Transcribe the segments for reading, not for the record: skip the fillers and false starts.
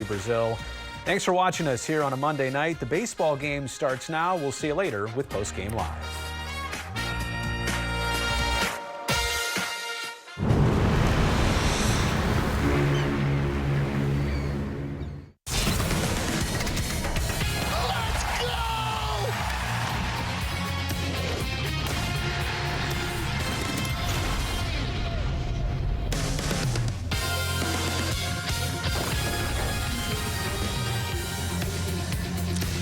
Brazil. Thanks for watching us here on a Monday night. The baseball game starts now. We'll see you later with Post Game Live.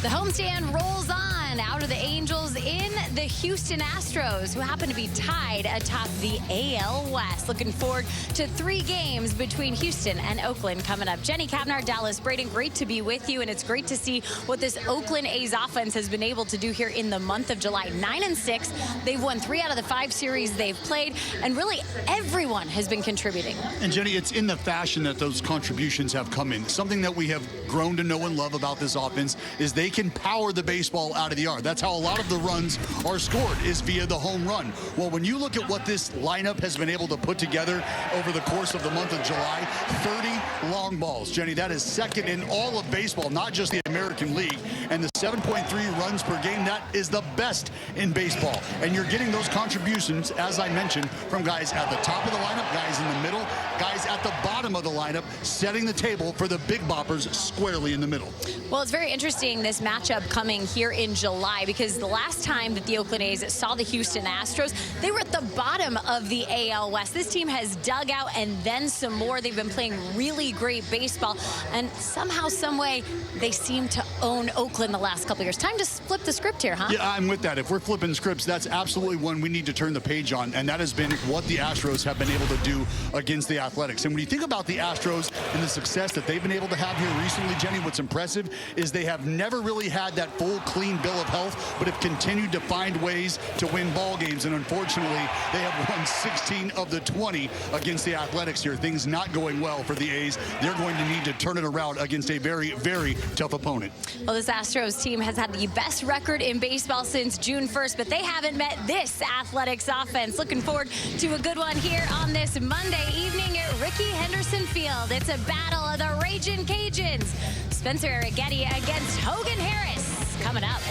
The homestand rolls on out of the Angels in the Houston Astros, who happen to be tied atop the AL West. Looking forward to 3 games between Houston and Oakland coming up. Jenny Kavnar, Dallas Braden, great to be with you, and it's great to see what this Oakland A's offense has been able to do here in the month of July. 9-6. They've won 3 out of the 5 series they've played, and really everyone has been contributing. And Jenny, it's in the fashion that those contributions have come in. Something that we have grown to know and love about this offense is they can power the baseball out of the yard. That's how a lot of the runs are scored, is via the home run. Well, when you look at what this lineup has been able to put together over the course of the month of July, 30 long balls. Jenny, that is second in all of baseball, not just the American League. And the 7.3 runs per game, that is the best in baseball. And you're getting those contributions, as I mentioned, from guys at the top of the lineup, guys in the middle, guys at the bottom of the lineup, setting the table for the big boppers squarely in the middle. Well, it's very interesting, this matchup coming here in July, because the last time that the Oakland A's saw the Houston Astros, they were at the bottom of the AL West. This team has dug out and then some more. They've been playing really great baseball, and somehow, some way, they seem to own Oakland the last couple of years. Time to flip the script here, huh? Yeah, I'm with that. If we're flipping scripts, that's absolutely one we need to turn the page on, and that has been what the Astros have been able to do against the Athletics. And when you think about the Astros and the success that they've been able to have here recently, Jenny, what's impressive is they have never really had that full, clean bill of health, but have continued to find ways to win ball games. And unfortunately, they have won 16 of the 20 against the Athletics here. Things not going well for the A's. They're going to need to turn it around against a very, very tough opponent. Well, this Astros team has had the best record in baseball since June 1st, but they haven't met this Athletics offense. Looking forward to a good one here on this Monday evening at Rickey Henderson Field. It's a battle of the Ragin' Cajuns. Spencer Arrighetti against Hogan Harris coming up.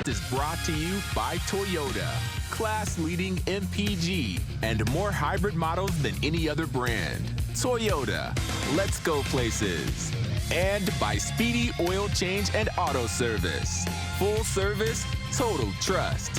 Is brought to you by Toyota, class-leading MPG, and more hybrid models than any other brand. Toyota, let's go places. And by Speedy Oil Change and Auto Service. Full service, total trust.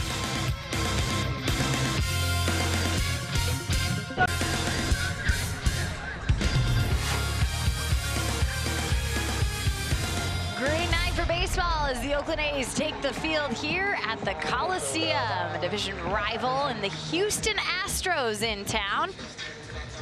Great night for baseball as the Oakland A's take the field here at the Coliseum. A division rival, and the Houston Astros in town.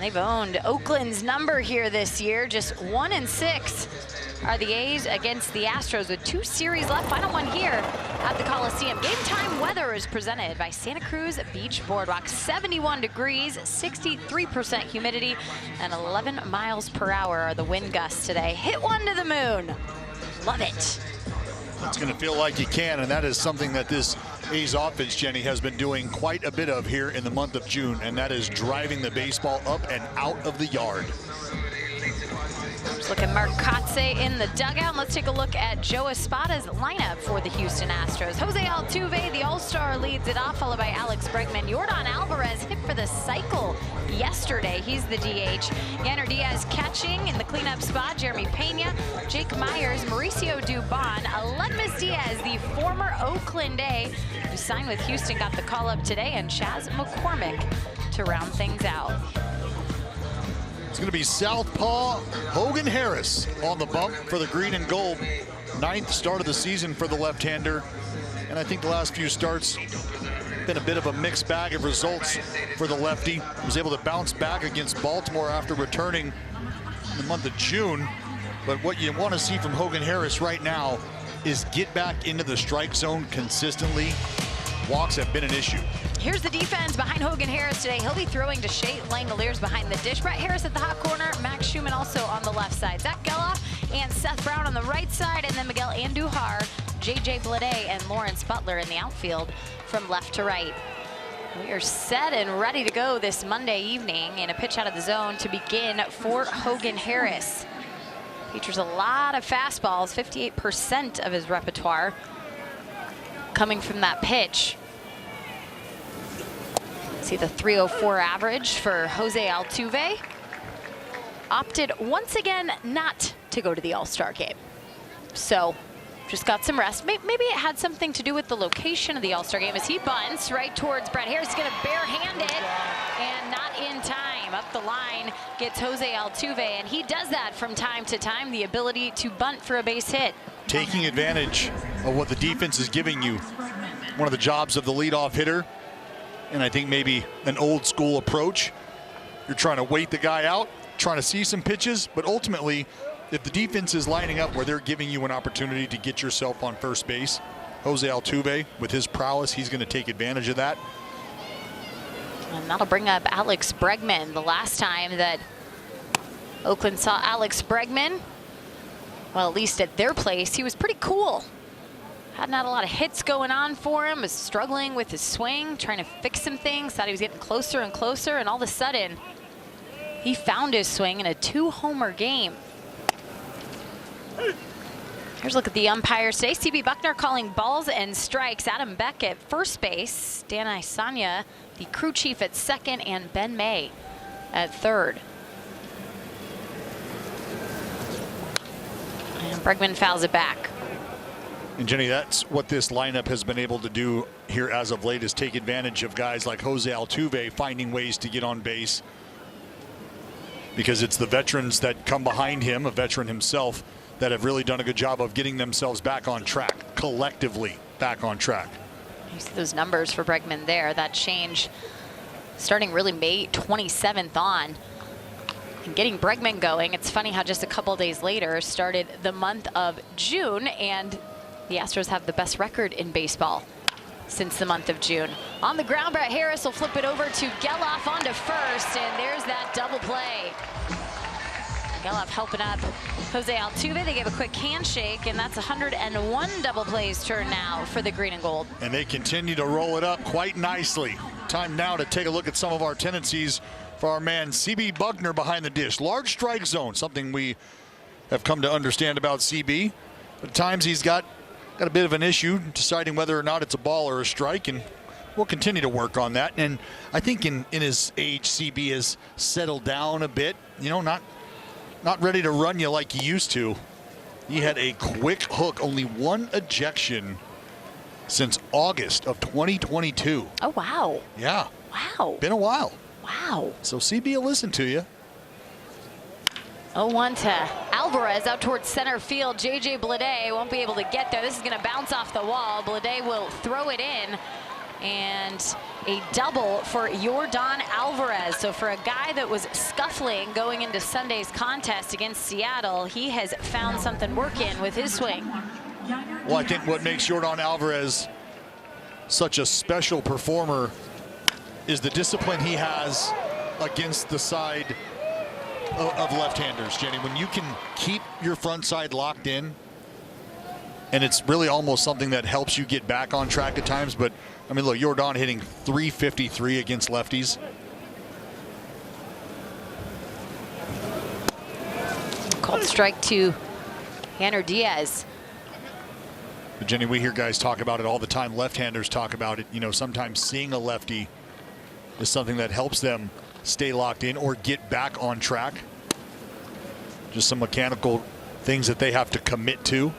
They've owned Oakland's number here this year. Just 1-6 are the A's against the Astros with 2 series left. Final one here at the Coliseum. Game time weather is presented by Santa Cruz Beach Boardwalk. 71 degrees, 63% humidity, and 11 miles per hour are the wind gusts today. Hit one to the moon. Love it. It's going to feel like you can, and that is something that this A's offense, Jenny, has been doing quite a bit of here in the month of June, and that is driving the baseball up and out of the yard. Look at Mark Kotze in the dugout. Let's take a look at Joe Espada's lineup for the Houston Astros. Jose Altuve, the All-Star, leads it off, followed by Alex Bregman. Yordan Alvarez hit for the cycle yesterday. He's the DH. Yanner Diaz catching in the cleanup spot. Jeremy Pena, Jake Myers, Mauricio Dubon, Aledmus Diaz, the former Oakland A, who signed with Houston, got the call up today, and Chas McCormick to round things out. It's going to be southpaw Hogan Harris on the bump for the green and gold. 9th start of the season for the left-hander. And I think the last few starts been a bit of a mixed bag of results for the lefty. Was able to bounce back against Baltimore after returning in the month of June. But what you want to see from Hogan Harris right now is get back into the strike zone consistently. Walks have been an issue. Here's the defense behind Hogan Harris today. He'll be throwing to Shea Langoliers behind the dish. Brett Harris at the hot corner. Max Schumann also on the left side. Zach Geloff and Seth Brown on the right side. And then Miguel Andujar, J.J. Bleday, and Lawrence Butler in the outfield from left to right. We are set and ready to go this Monday evening in a pitch out of the zone to begin for Hogan Harris. Features a lot of fastballs, 58% of his repertoire coming from that pitch. See the 304 average for Jose Altuve. Opted once again not to go to the All-Star game. So just got some rest. Maybe it had something to do with the location of the All-Star game as he bunts right towards Brett Harris. He's going to barehand it and not in time. Up the line gets Jose Altuve, and he does that from time to time, the ability to bunt for a base hit. Taking advantage of what the defense is giving you. One of the jobs of the leadoff hitter, and I think maybe an old school approach. You're trying to wait the guy out, trying to see some pitches, but ultimately, if the defense is lining up where they're giving you an opportunity to get yourself on first base, Jose Altuve, with his prowess, he's going to take advantage of that. And that'll bring up Alex Bregman. The last time that Oakland saw Alex Bregman, well, at least at their place, he was pretty cool. Had not a lot of hits going on for him, was struggling with his swing, trying to fix some things, thought he was getting closer and closer, and all of a sudden, he found his swing in a 2-homer game. Here's a look at the umpires today. CB Buckner calling balls and strikes. Adam Beck at first base. Dan Isanya, the crew chief, at second, and Ben May at third. And Bregman fouls it back. And Jenny, that's what this lineup has been able to do here as of late, is take advantage of guys like Jose Altuve finding ways to get on base, because it's the veterans that come behind him, a veteran himself, that have really done a good job of getting themselves back on track, collectively back on track. You see those numbers for Bregman there. That change starting really May 27th on. And getting Bregman going, it's funny how just a couple days later started the month of June, and the Astros have the best record in baseball since the month of June. On the ground, Brett Harris will flip it over to Geloff onto first, and there's that double play. Geloff helping up Jose Altuve. They gave a quick handshake, and that's 101 double plays turn now for the green and gold. And they continue to roll it up quite nicely. Time now to take a look at some of our tendencies for our man CB Buckner behind the dish. Large strike zone, something we have come to understand about CB. But at times he's got a bit of an issue deciding whether or not it's a ball or a strike, and we'll continue to work on that. And I think in his age, CB has settled down a bit. You know, not ready to run you like he used to. He had a quick hook, only one ejection since August of 2022. Oh, wow. Yeah. Wow. Been a while. Wow. So CB will listen to you. 0-1 to Alvarez out towards center field. JJ Bleday won't be able to get there. This is going to bounce off the wall. Bleday will throw it in. And a double for Yordan Alvarez. So for a guy that was scuffling going into Sunday's contest against Seattle, he has found something working with his swing. Well, I think what makes Yordan Alvarez such a special performer is the discipline he has against the side of left-handers, Jenny. When you can keep your front side locked in, and it's really almost something that helps you get back on track at times. But I mean, look, Yordan hitting .353 against lefties. Called strike to Yanner Diaz. But Jenny, we hear guys talk about it all the time. Left-handers talk about it. You know, sometimes seeing a lefty is something that helps them stay locked in or get back on track. Just some mechanical things that they have to commit to.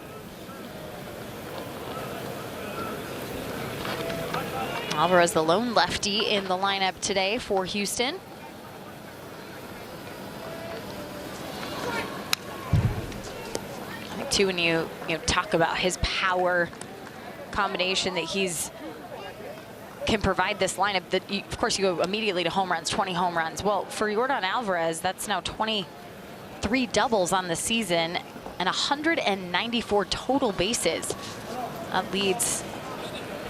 Alvarez, the lone lefty in the lineup today for Houston. I think too, when you talk about his power combination that he's can provide this lineup, that of course you go immediately to home runs, 20 home runs. Well, for Yordan Alvarez, that's now 23 doubles on the season and 194 total bases. That leads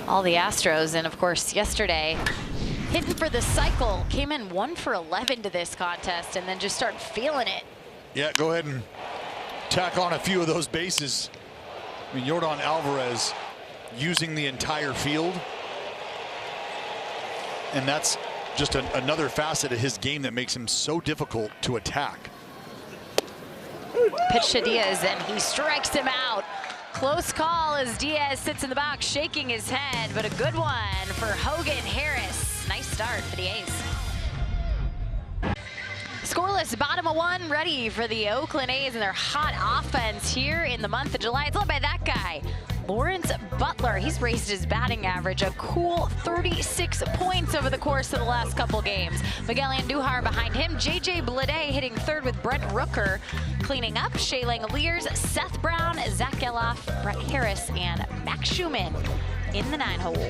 all the Astros. And of course, yesterday, hitting for the cycle, came in 1 for 11 to this contest and then just started feeling it. Yeah, go ahead and tack on a few of those bases. I mean, Yordan Alvarez using the entire field. And that's just another facet of his game that makes him so difficult to attack. Pitch to Diaz, and he strikes him out. Close call as Diaz sits in the box shaking his head, but a good one for Hogan Harris. Nice start for the A's. Scoreless, bottom of one, ready for the Oakland A's and their hot offense here in the month of July. It's led by that guy, Lawrence Butler. He's raised his batting average a cool 36 points over the course of the last couple games. Miguel Andujar behind him. J.J. Blade hitting third with Brent Rooker. Cleaning up, Shea Langoliers, Seth Brown, Zach Geloff, Brett Harris, and Max Schumann in the 9-hole.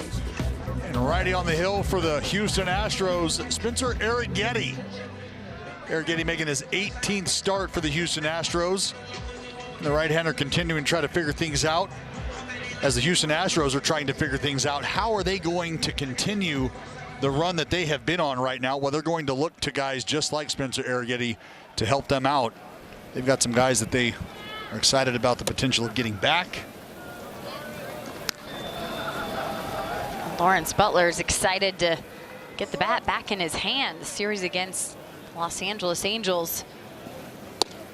And righty on the hill for the Houston Astros, Spencer Arrighetti. Arrighetti making his 18th start for the Houston Astros. And the right-hander continuing to try to figure things out as the Houston Astros are trying to figure things out. How are they going to continue the run that they have been on right now? Well, they're going to look to guys just like Spencer Arrighetti to help them out. They've got some guys that they are excited about the potential of getting back. Lawrence Butler is excited to get the bat back in his hand. The series against Los Angeles Angels,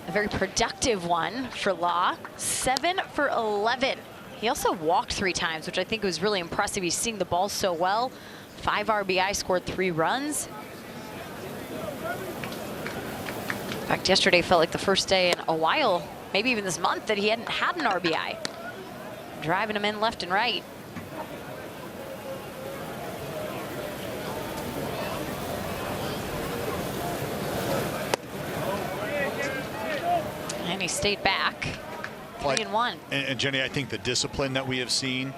a very productive one for Law. 7 for 11. He also walked 3 times, which I think was really impressive. He's seeing the ball so well. 5 RBI, scored 3 runs. In fact, yesterday felt like the first day in a while, maybe even this month, that he hadn't had an RBI. Driving him in left and right. And he stayed back. 3-1. And Jenny, I think the discipline that we have seen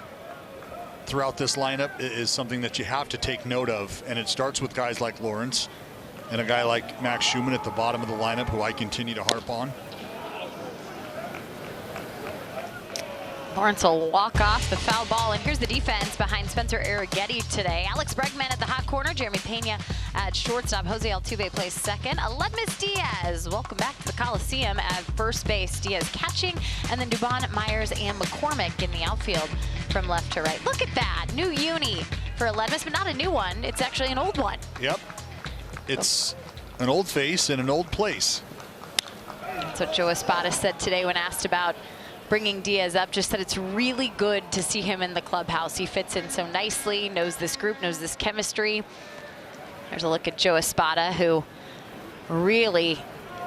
throughout this lineup is something that you have to take note of. And it starts with guys like Lawrence and a guy like Max Schumann at the bottom of the lineup, who I continue to harp on. Lawrence will walk off the foul ball, and here's the defense behind Spencer Arrighetti today. Alex Bregman at the hot corner, Jeremy Pena at shortstop, Jose Altuve plays second. Aledmus Diaz, welcome back to the Coliseum at first base. Diaz catching, and then Dubon, Myers, and McCormick in the outfield from left to right. Look at that, new uni for Aledmus, but not a new one. It's actually an old one. Yep, it's an old face in an old place. That's what Joe Espada said today when asked about bringing Diaz up. Just said it's really good to see him in the clubhouse. He fits in so nicely, knows this group, knows this chemistry. There's a look at Joe Espada, who really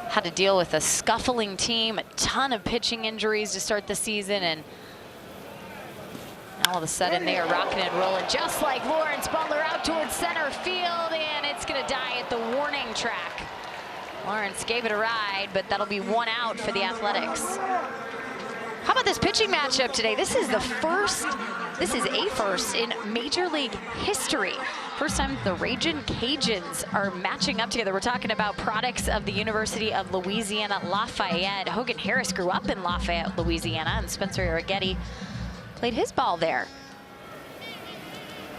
had to deal with a scuffling team, a ton of pitching injuries to start the season, and all of a sudden they are rocking and rolling, just like Lawrence Butler out towards center field, and it's gonna die at the warning track. Lawrence gave it a ride, but that'll be 1 out for the Athletics. How about this pitching matchup today? This is a first in Major League history. First time the Ragin' Cajuns are matching up together. We're talking about products of the University of Louisiana Lafayette. Hogan Harris grew up in Lafayette, Louisiana, and Spencer Arrighetti played his ball there.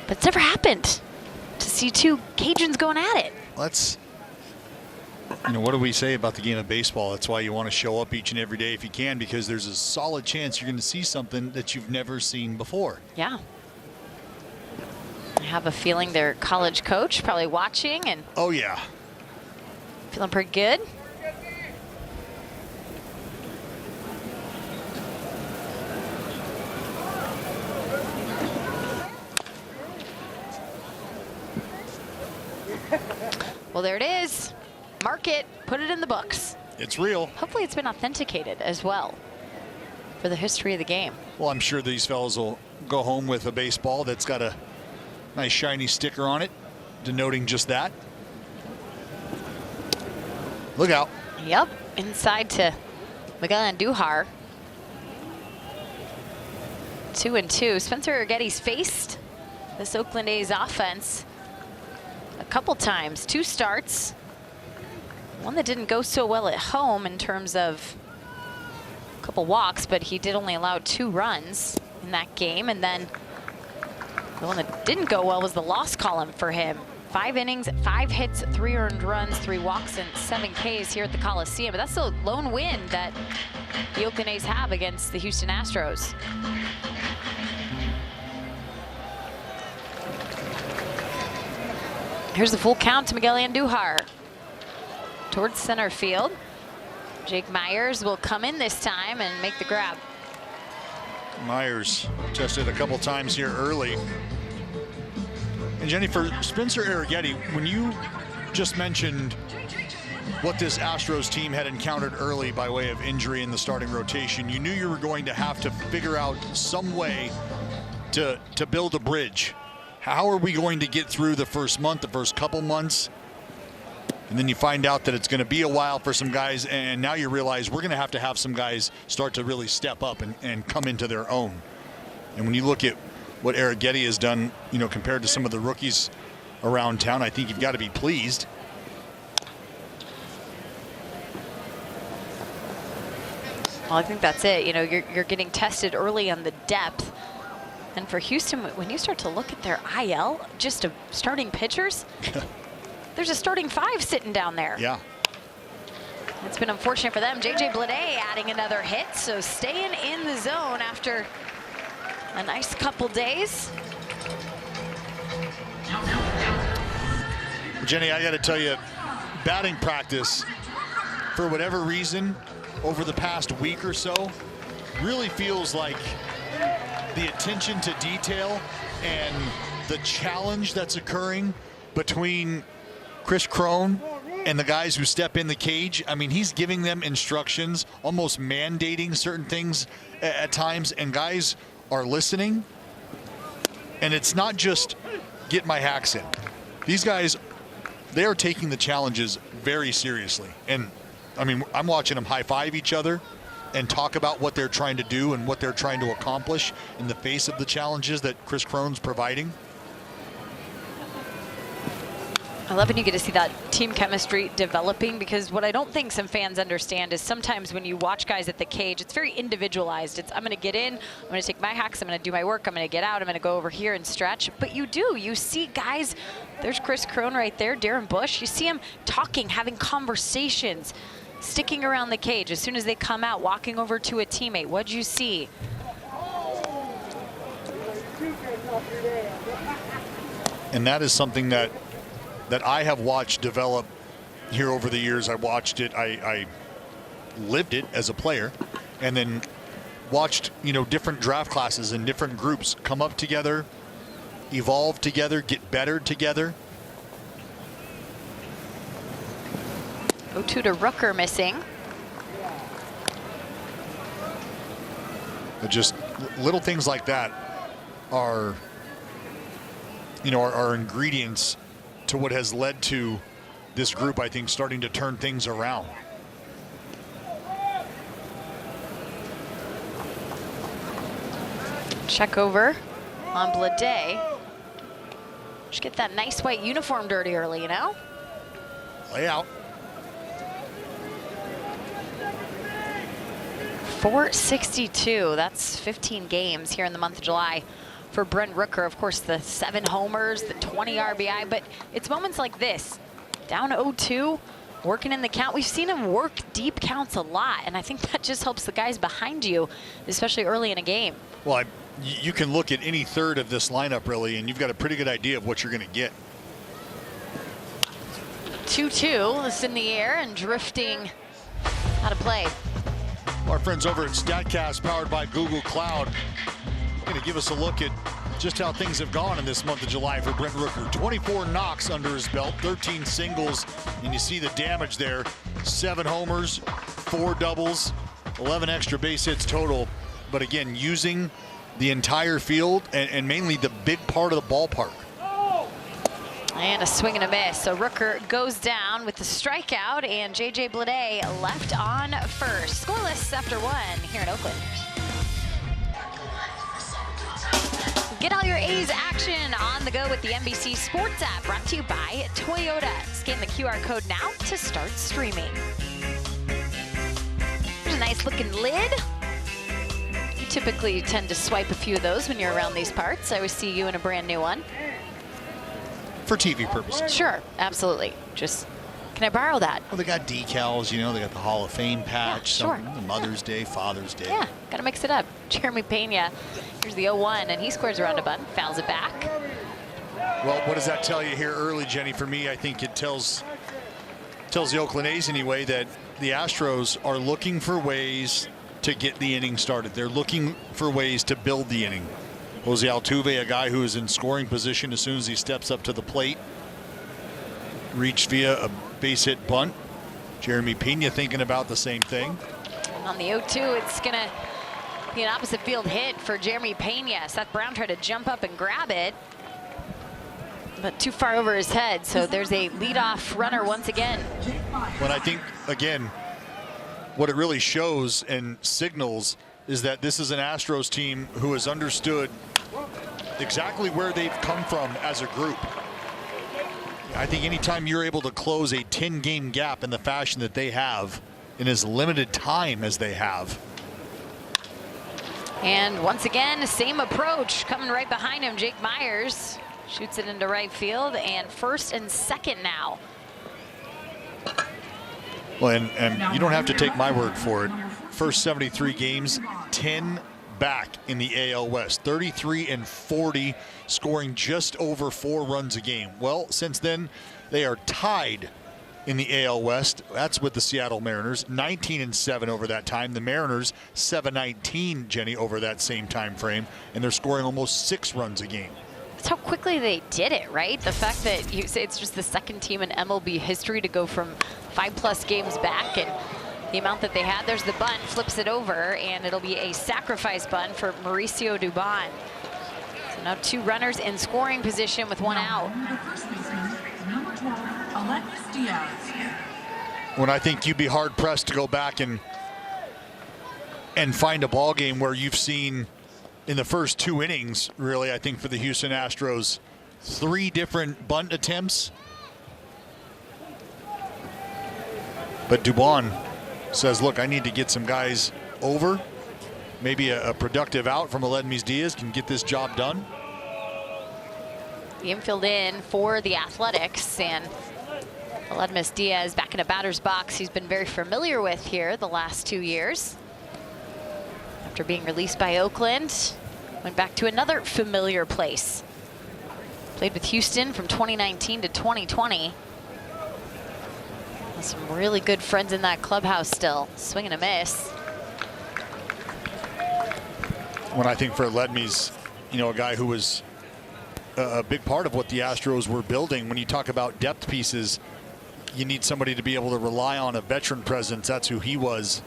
But it's never happened to see 2 Cajuns going at it. What do we say about the game of baseball? That's why you want to show up each and every day if you can, because there's a solid chance you're going to see something that you've never seen before. Yeah. I have a feeling their college coach probably watching and oh yeah, feeling pretty good. Well, there it is. Mark it, put it in the books. It's real. Hopefully it's been authenticated as well for the history of the game. Well, I'm sure these fellas will go home with a baseball that's got a nice shiny sticker on it denoting just that. Look out. Yep, inside to Miguel Andujar. 2-2. Spencer Arrighetti's faced this Oakland A's offense a couple times. 2 starts. One that didn't go so well at home in terms of a couple walks, but he did only allow 2 runs in that game. And then the one that didn't go well was the loss column for him. 5 innings, 5 hits, 3 earned runs, 3 walks, and 7 Ks here at the Coliseum. But that's the lone win that the Oakland A's have against the Houston Astros. Here's the full count to Miguel Andujar. Towards center field. Jake Myers will come in this time and make the grab. Myers tested a couple times here early. And Jenny, for Spencer Arrighetti, when you just mentioned what this Astros team had encountered early by way of injury in the starting rotation, you knew you were going to have to figure out some way to build a bridge. How are we going to get through the first month, the first couple months? And then you find out that it's going to be a while for some guys, and now you realize we're going to have some guys start to really step up and come into their own. And when you look at what Arrighetti has done, you know, compared to some of the rookies around town, I think you've got to be pleased. Well, I think that's it. You know, you're getting tested early on the depth. And for Houston, when you start to look at their IL, just of starting pitchers, there's a starting 5 sitting down there. Yeah. It's been unfortunate for them. J.J. Bleday adding another hit, so staying in the zone after a nice couple days. Jenny, I got to tell you, batting practice, for whatever reason, over the past week or so, really feels like the attention to detail and the challenge that's occurring between Chris Crone and the guys who step in the cage. I mean, he's giving them instructions, almost mandating certain things at times, and guys are listening. And it's not just get my hacks in. These guys, they are taking the challenges very seriously. And I mean, I'm watching them high-five each other and talk about what they're trying to do and what they're trying to accomplish in the face of the challenges that Chris Crone's providing. I love when you get to see that team chemistry developing, because what I don't think some fans understand is sometimes when you watch guys at the cage, it's very individualized. It's, I'm going to get in, I'm going to take my hacks, I'm going to do my work, I'm going to get out, I'm going to go over here and stretch. But you see guys, there's Chris Crone right there, Darren Bush. You see him talking, having conversations, sticking around the cage. As soon as they come out, walking over to a teammate. What'd you see? And that is something that I have watched develop here over the years. I watched it, I lived it as a player, and then watched, you know, different draft classes and different groups come up together, evolve together, get better together. 0-2 to Rooker missing. But just little things like that are, you know, are ingredients to what has led to this group, I think, starting to turn things around. Check over on Bleday. Just get that nice white uniform dirty early, you know? Lay out. 462. That's 15 games here in the month of July for Brent Rooker. Of course, the 7 homers, the 20 RBI, but it's moments like this. Down 0-2, working in the count. We've seen him work deep counts a lot, and I think that just helps the guys behind you, especially early in a game. Well, you can look at any third of this lineup, really, and you've got a pretty good idea of what you're going to get. 2-2 is in the air and drifting out of play. Our friends over at StatCast, powered by Google Cloud, going to give us a look at just how things have gone in this month of July for Brent Rooker. 24 knocks under his belt, 13 singles, and you see the damage there. 7 homers, 4 doubles, 11 extra base hits total. But again, using the entire field and mainly the big part of the ballpark. And a swing and a miss. So Rooker goes down with the strikeout, and J.J. Bleday left on first. Scoreless after 1 here in Oakland. Get all your A's action on the go with the NBC Sports app, brought to you by Toyota. Scan the QR code now to start streaming. There's a nice looking lid. You typically tend to swipe a few of those when you're around these parts. I always see you in a brand new one. For TV purposes. Sure, absolutely. Just, can I borrow that? Well, they got decals, you know, they got the Hall of Fame patch, yeah, sure. Mother's Day, Father's Day. Yeah, gotta mix it up. Jeremy Pena, here's the 0-1, and he squares around a bunt, fouls it back. Well, what does that tell you here early, Jenny? For me, I think it tells the Oakland A's anyway that the Astros are looking for ways to get the inning started. They're looking for ways to build the inning. Jose Altuve, a guy who is in scoring position as soon as he steps up to the plate, reached via a base hit bunt. Jeremy Pena thinking about the same thing. And on the 0-2, it's going to be an opposite field hit for Jeremy Pena. Seth Brown tried to jump up and grab it, but too far over his head. So there's a leadoff runner once again. When I think, again, what it really shows and signals is that this is an Astros team who has understood exactly where they've come from as a group. I think anytime you're able to close a 10-game gap in the fashion that they have in as limited time as they have. And once again, same approach coming right behind him. Jake Myers shoots it into right field, and first and second now. Well, and you don't have to take my word for it. First 73 games, 10 back in the AL West, 33-40, scoring just over 4 runs a game. Well, since then, they are tied in the AL West. That's with the Seattle Mariners, 19-7 over that time. The Mariners 7-19, Jenny, over that same time frame, and they're scoring almost 6 runs a game. That's how quickly they did it, right? The fact that you say it's just the second team in MLB history to go from 5+ games back, and the amount that they had. There's the bunt, flips it over, and it'll be a sacrifice bunt for Mauricio Dubon. So now 2 runners in scoring position with 1 out. When I think you'd be hard pressed to go back and find a ball game where you've seen in the first 2 innings, really, I think for the Houston Astros, 3 different bunt attempts. But Dubon says, look, I need to get some guys over. Maybe a productive out from Aledmys Diaz can get this job done. The infield in for the Athletics, and Aledmys Diaz back in a batter's box he's been very familiar with here the last 2 years. After being released by Oakland, went back to another familiar place. Played with Houston from 2019 to 2020. Some really good friends in that clubhouse still. Swing and a miss. When I think for Aledmys, you know, a guy who was a big part of what the Astros were building. When you talk about depth pieces, you need somebody to be able to rely on, a veteran presence. That's who he was.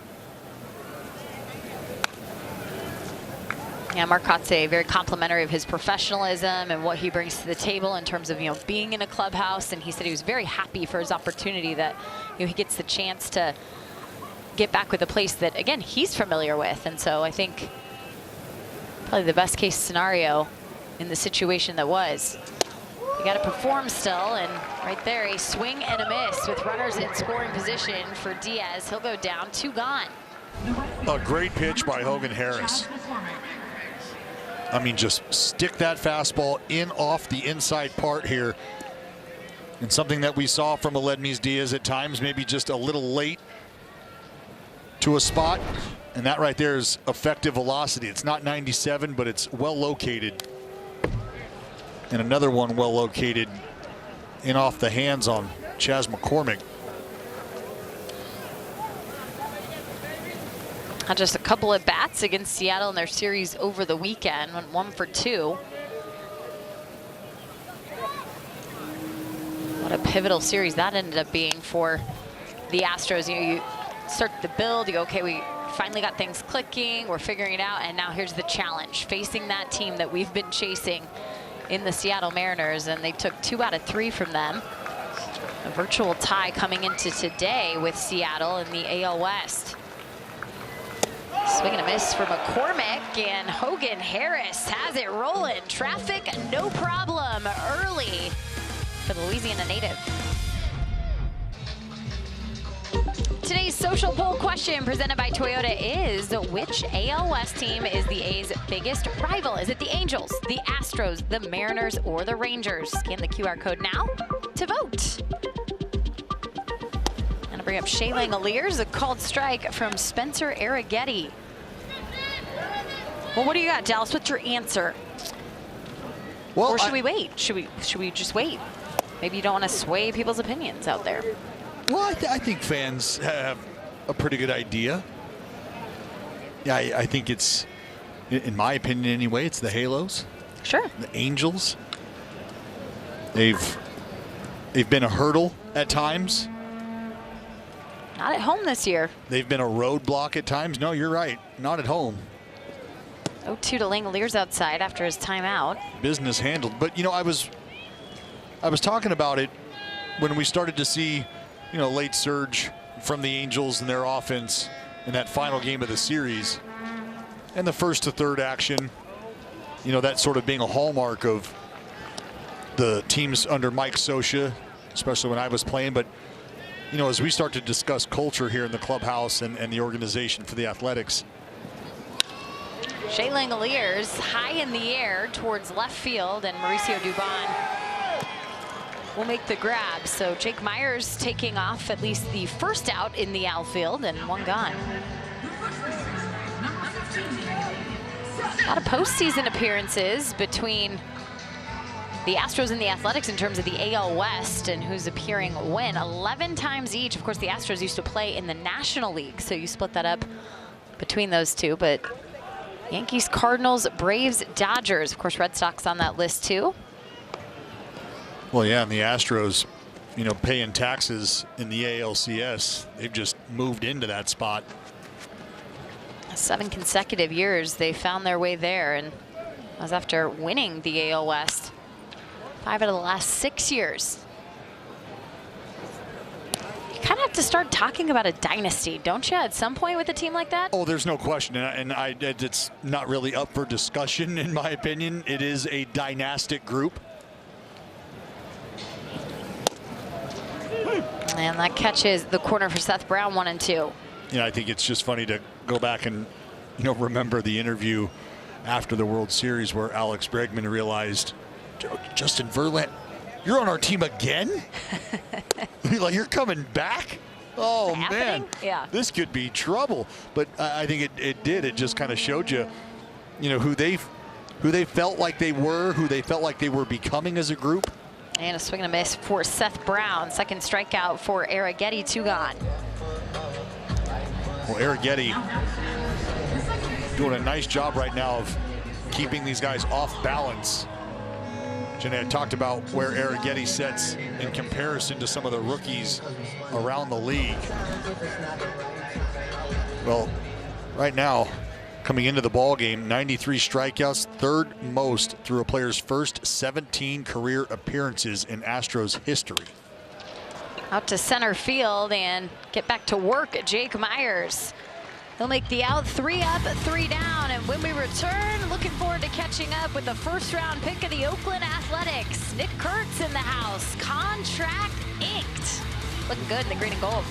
Yeah, Mark Kotze, very complimentary of his professionalism and what he brings to the table in terms of, you know, being in a clubhouse. And he said he was very happy for his opportunity that, you know, he gets the chance to get back with a place that, again, he's familiar with. And so I think probably the best case scenario in the situation that was. You got to perform still, and right there, a swing and a miss with runners in scoring position for Diaz. He'll go down, 2 gone. A great pitch by Hogan Harris. I mean, just stick that fastball in off the inside part here. And something that we saw from Aledmys Diaz at times, maybe just a little late to a spot. And that right there is effective velocity. It's not 97, but it's well located. And another one well located in off the hands on Chas McCormick. Just a couple of bats against Seattle in their series over the weekend. Went 1 for 2. What a pivotal series that ended up being for the Astros. You know, you start the build, you go, okay, we finally got things clicking, we're figuring it out, and now here's the challenge, facing that team that we've been chasing in the Seattle Mariners, and they took 2 out of 3 from them. A virtual tie coming into today with Seattle in the AL West. Swing and a miss for McCormick, and Hogan Harris has it rolling. Traffic, no problem, early for the Louisiana native. Today's social poll question presented by Toyota is, which AL West team is the A's biggest rival? Is it the Angels, the Astros, the Mariners, or the Rangers? Scan the QR code now to vote. And to bring up Shea Langoliers, a called strike from Spencer Arrighetti. Well, what do you got, Dallas? What's your answer? Well, or should we wait? Should we just wait? Maybe you don't want to sway people's opinions out there. Well, I think fans have a pretty good idea. Yeah, I think it's, in my opinion anyway, it's the Halos. Sure. The Angels. They've been a hurdle at times. Not at home this year. They've been a roadblock at times. No, you're right. Not at home. 0-2 to Langoliers outside after his timeout. Business handled. But, you know, I was talking about it when we started to see, you know, late surge from the Angels and their offense in that final game of the series. And the first to third action, you know, that sort of being a hallmark of the teams under Mike Scioscia, especially when I was playing. But, you know, as we start to discuss culture here in the clubhouse and the organization for the Athletics. Shea Langoliers high in the air towards left field, and Mauricio Dubon will make the grab. So Jake Myers taking off at least the first out in the outfield, and one gone. A lot of postseason appearances between the Astros and the Athletics in terms of the AL West and who's appearing when. 11 times each. Of course, the Astros used to play in the National League, so you split that up between those two. But Yankees, Cardinals, Braves, Dodgers. Of course, Red Sox on that list too. Well, yeah, and the Astros, you know, paying taxes in the ALCS, they've just moved into that spot. 7 consecutive years they found their way there, and that was after winning the AL West 5 out of the last 6 years. You kind of have to start talking about a dynasty, don't you, at some point with a team like that? Oh, there's no question, and it's not really up for discussion in my opinion. It is a dynastic group. And that catches the corner for Seth Brown, 1-2. Yeah, I think it's just funny to go back and, you know, remember the interview after the World Series where Alex Bregman realized, Justin Verlander, you're on our team again? Like, you're coming back? Oh, man. Yeah. This could be trouble. But I think it did. It just kind of showed you, you know, who they felt like they were, who they felt like they were becoming as a group. And a swing and a miss for Seth Brown. Second strikeout for Arrighetti, 2 gone. Well, Arrighetti doing a nice job right now of keeping these guys off balance. Jenny, I talked about where Arrighetti sets in comparison to some of the rookies around the league. Well, right now, coming into the ball game, 93 strikeouts, third most through a player's first 17 career appearances in Astros history. Out to center field and get back to work, Jake Myers. He'll make the out, 3 up, 3 down. And when we return, looking forward to catching up with the first-round pick of the Oakland Athletics. Nick Kurtz in the house, contract inked. Looking good in the green and gold.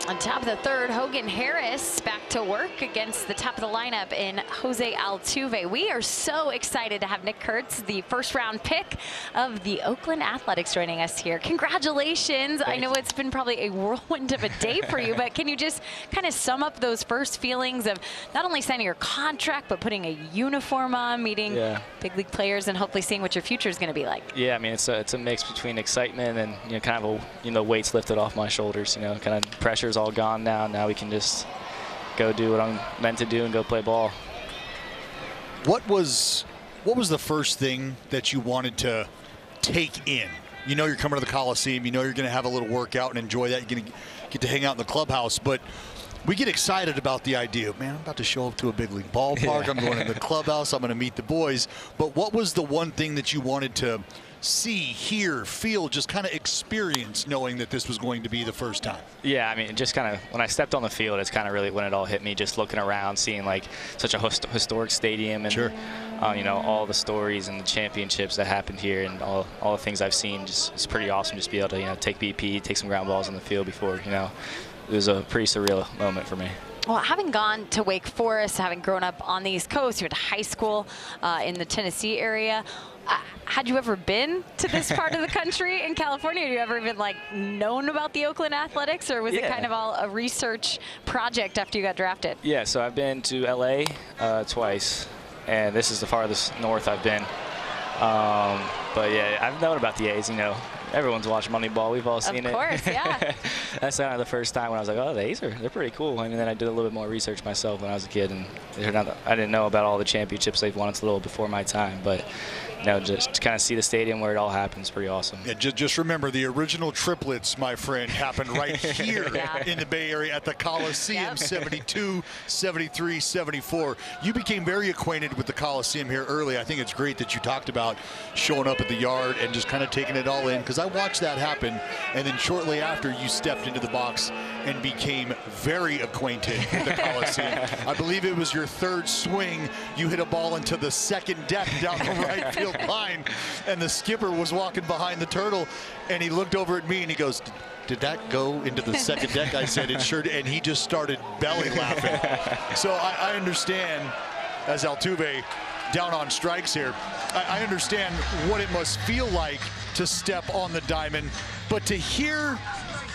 On top of the third, Hogan Harris back to work against the top of the lineup in Jose Altuve. We are so excited to have Nick Kurtz, the first-round pick of the Oakland Athletics, joining us here. Congratulations. Thanks. I know it's been probably a whirlwind of a day for you, but can you just kind of sum up those first feelings of not only signing your contract, but putting a uniform on, meeting big league players, and hopefully seeing what your future is going to be like? Yeah, I mean, it's a mix between excitement and, you know, kind of weights lifted off my shoulders. You know, kind of pressure's all gone now. Now we can just go do what I'm meant to do and go play ball. What was the first thing that you wanted to take in? You know, you're coming to the Coliseum. You know you're going to have a little workout and enjoy that. You're going to get to hang out in the clubhouse. But we get excited about the idea of, man, I'm about to show up to a big league ballpark. I'm going to the clubhouse. I'm going to meet the boys. But what was the one thing that you wanted to see, hear, feel, just kind of experience, knowing that this was going to be the first time? Yeah, I mean, just kind of when I stepped on the field, it's kind of really when it all hit me, just looking around, seeing like such a historic stadium and you know, all the stories and the championships that happened here and all the things I've seen. Just it's pretty awesome just to be able to, you know, take BP, take some ground balls on the field before, you know. It was a pretty surreal moment for me. Well, having gone to Wake Forest, having grown up on the East Coast, you went to high school in the Tennessee area. Had you ever been to this part of the country in California? Had you ever even known about the Oakland Athletics, or was it kind of all a research project after you got drafted? Yeah, so I've been to LA twice, and this is the farthest north I've been. But yeah, I've known about the A's, Everyone's watched Moneyball. We've all seen it. Of course, yeah. That's kind of the first time when I was like, oh, the A's they're pretty cool. And then I did a little bit more research myself when I was a kid, and I didn't know about all the championships they've won. It's a little before my time, but just to kind of see the stadium where it all happens, pretty awesome. Yeah, just remember, the original triplets, my friend, happened right here in the Bay Area at the Coliseum, 72, 73, 74. You became very acquainted with the Coliseum here early. I think it's great that you talked about showing up at the yard and just kind of taking it all in, because I watched that happen, and then shortly after you stepped into the box and became very acquainted with the Coliseum. I believe it was your third swing. You hit a ball into the second deck down the right field line, and the skipper was walking behind the turtle, and he looked over at me and he goes, did that go into the second deck? I said, it sure did, and he just started belly laughing. So I understand, as Altuve down on strikes here, I understand what it must feel like to step on the diamond, but to hear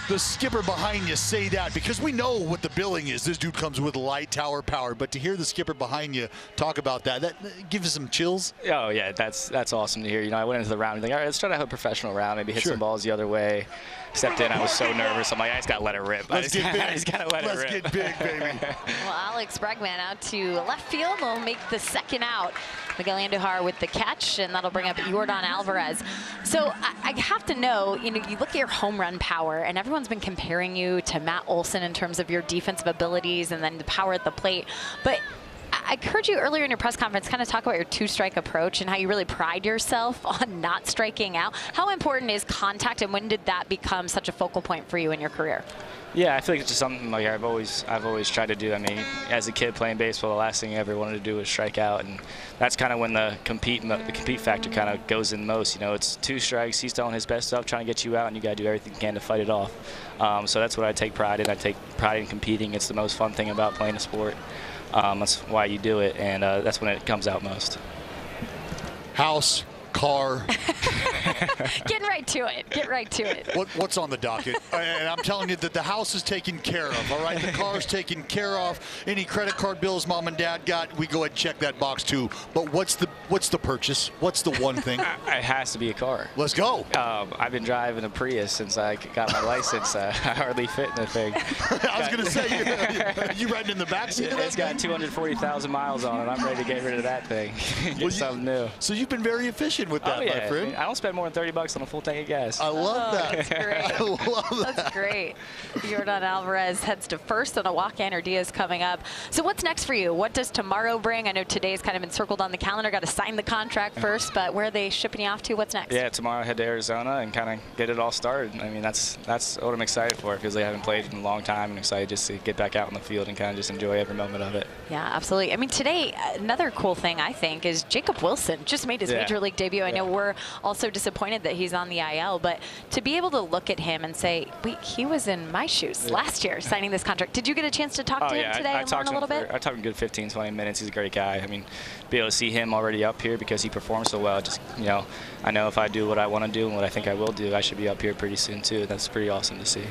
the skipper behind you say that, because we know what the billing is. This dude comes with light tower power, but to hear the skipper behind you talk about that gives you some chills. Oh yeah, that's awesome to hear. I went into the round and like, all right, let's try to have a professional round, maybe hit some balls the other way. Stepped in, I was so nervous. I'm like, I just gotta let it rip. Let's get big. I just gotta let it rip. Let's get big, baby. Well, Alex Bregman out to left field will make the second out. Miguel Andujar with the catch, and that'll bring up Yordan Alvarez. So I have to know, you look at your home run power, and everyone's been comparing you to Matt Olson in terms of your defensive abilities and then the power at the plate. But I heard you earlier in your press conference kind of talk about your two-strike approach and how you really pride yourself on not striking out. How important is contact, and when did that become such a focal point for you in your career? Yeah, I feel like it's just something like I've always tried to do. I mean, as a kid playing baseball, the last thing you ever wanted to do was strike out, and that's kind of when the compete factor kind of goes in most. It's 2 strikes. He's doing his best stuff, trying to get you out, and you got to do everything you can to fight it off. So that's what I take pride in. I take pride in competing. It's the most fun thing about playing a sport. That's why you do it, and that's when it comes out most. House, car. Get right to it. Get right to it. What's on the docket? And I'm telling you that the house is taken care of, all right? The car's taken care of. Any credit card bills mom and dad got, we go ahead and check that box too. But what's the purchase? What's the one thing? It has to be a car. Let's go. I've been driving a Prius since I got my license. I hardly fit in the thing. I was going to say, you riding in the backseat of that It's got 240,000 miles on it. I'm ready to get rid of that thing. Get something new. So you've been very efficient with that, my friend. I don't spend more than $30 on a full tank of gas. I love that. That's great. I love that. That's great. Yordan Alvarez heads to first on a walk. Andrew Diaz coming up. So what's next for you? What does tomorrow bring? I know today's kind of been circled on the calendar. Got to sign the contract first, but where are they shipping you off to? What's next? Yeah, tomorrow I head to Arizona and kind of get it all started. I mean, that's what I'm excited for, because I haven't played in a long time, and excited just to get back out in the field and kind of just enjoy every moment of it. Yeah, absolutely. I mean, today, another cool thing, I think, is Jacob Wilson just made his major league debut. I know we're also disappointed that he's on the IL, but to be able to look at him and say, wait, he was in my shoes last year signing this contract. Did you get a chance to talk to him today and learn a little bit? I talked to him a good 15, 20 minutes. He's a great guy. I mean, be able to see him already up here because he performs so well, just, I know if I do what I want to do and what I think I will do, I should be up here pretty soon too. That's pretty awesome to see.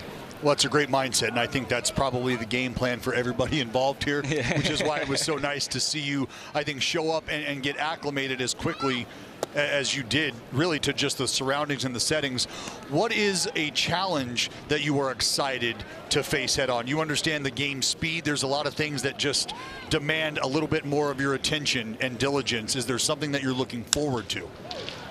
Well, it's a great mindset, and I think that's probably the game plan for everybody involved here, which is why it was so nice to see you, I think, show up and get acclimated as quickly as you did, really, to just the surroundings and the settings. What is a challenge that you are excited to face head on? You understand the game speed. There's a lot of things that just demand a little bit more of your attention and diligence. Is there something that you're looking forward to?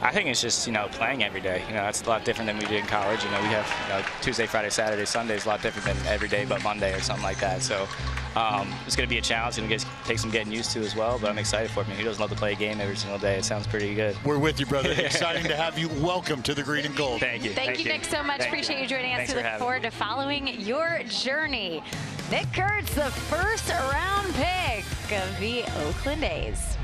I think it's just, playing every day. That's a lot different than we did in college. We have, Tuesday, Friday, Saturday, Sunday is a lot different than every day but Monday or something like that. So it's going to be a challenge, and it takes some getting used to as well, but I'm excited for it. Who doesn't love to play a game every single day? It sounds pretty good. We're with you, brother. Exciting to have you. Welcome to the Green and Gold. Thank you. Thank you, Nick, so much. Appreciate you joining us. We look forward to following your journey. Nick Kurtz, the first-round pick of the Oakland A's.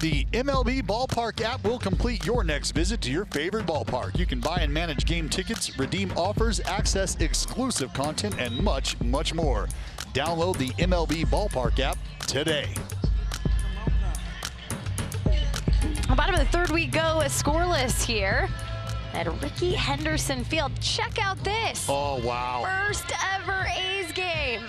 The MLB Ballpark app will complete your next visit to your favorite ballpark. You can buy and manage game tickets, redeem offers, access exclusive content, and much, much more. Download the MLB Ballpark app today. Bottom of the third, we go scoreless here at Rickey Henderson Field. Check out this. Oh, wow. First ever A's game.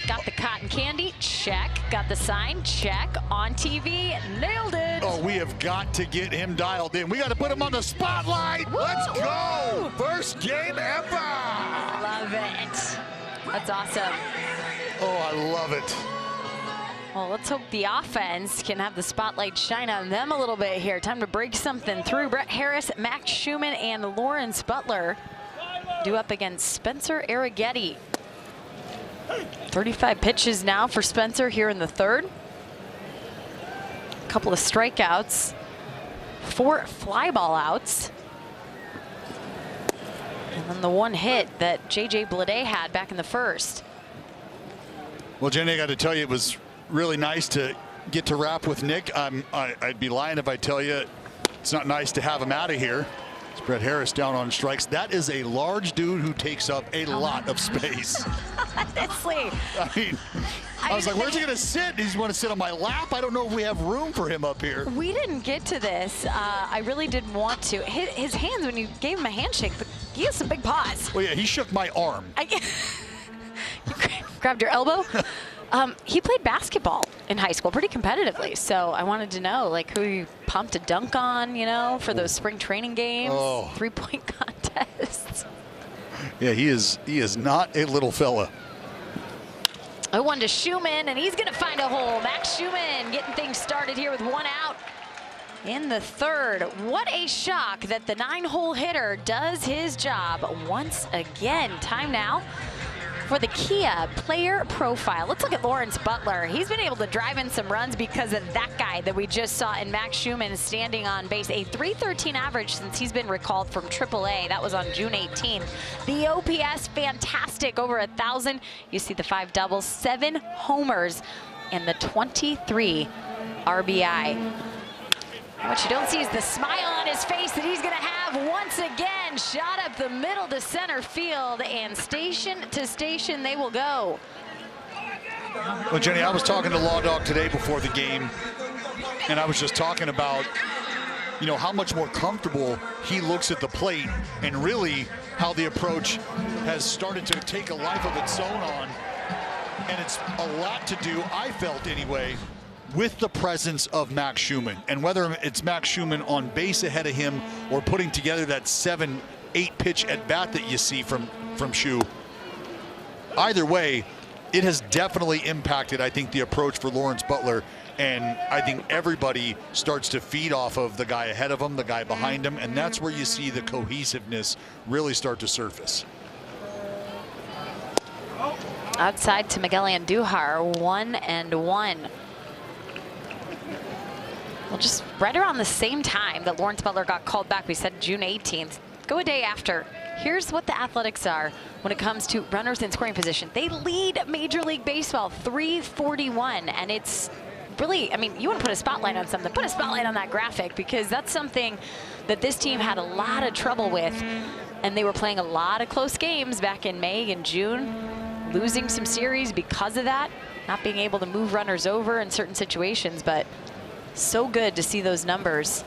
Got the cotton candy, check. Got the sign, check. On TV, nailed it. Oh, we have got to get him dialed in. We got to put him on the spotlight. Woo! Let's go. First game ever. Love it. That's awesome. Oh, I love it. Well, let's hope the offense can have the spotlight shine on them a little bit here. Time to break something through. Brett Harris, Max Schumann, and Lawrence Butler due up against Spencer Arrighetti. 35 pitches now for Spencer here in the third. A couple of strikeouts, 4 fly ball outs. And then the one hit that J.J. Bleday had back in the first. Well, Jenny, I got to tell you, it was really nice to get to wrap with Nick. I'd be lying if I tell you it's not nice to have him out of here. It's Brett Harris down on strikes. That is a large dude who takes up a lot of space. Honestly. I was like, where's he going to sit? Does he want to sit on my lap? I don't know if we have room for him up here. We didn't get to this. I really didn't want to. His hands, when you gave him a handshake, he has some big paws. Well, yeah, he shook my arm. You grabbed your elbow? He played basketball in high school pretty competitively, so I wanted to know like who you pumped a dunk on, you know, for those spring training games, 3-point contests. Yeah, he is not a little fella. 0-1 to Schumann, and he's going to find a hole. Max Schumann getting things started here with 1 out in the third. What a shock that the 9-hole hitter does his job once again. Time now for the Kia player profile. Let's look at Lawrence Butler. He's been able to drive in some runs because of that guy that we just saw in Max Schumann standing on base. A .313 average since he's been recalled from AAA. That was on June 18th. The OPS, fantastic, over 1,000. You see the 5 doubles, 7 homers, and the 23 RBI. What you don't see is the smile on his face that he's going to have once again. Shot up the middle to center field, and station to station they will go. Well, Jenny, I was talking to Law Dog today before the game, and I was just talking about, you know, how much more comfortable he looks at the plate, and really how the approach has started to take a life of its own on. And it's a lot to do, I felt anyway, with the presence of Max Schumann. And whether it's Max Schumann on base ahead of him or putting together that 7-8 pitch at bat that you see from Schu, either way, it has definitely impacted, I think, the approach for Lawrence Butler. And I think everybody starts to feed off of the guy ahead of him, the guy behind him, and that's where you see the cohesiveness really start to surface. Outside to Miguel Andujar, 1-1. Well, just right around the same time that Lawrence Butler got called back, we said June 18th, go a day after. Here's what the Athletics are when it comes to runners in scoring position. They lead Major League Baseball 341, and it's really, I mean, you want to put a spotlight on something, put a spotlight on that graphic, because that's something that this team had a lot of trouble with, and they were playing a lot of close games back in May and June, losing some series because of that, not being able to move runners over in certain situations, but so good to see those numbers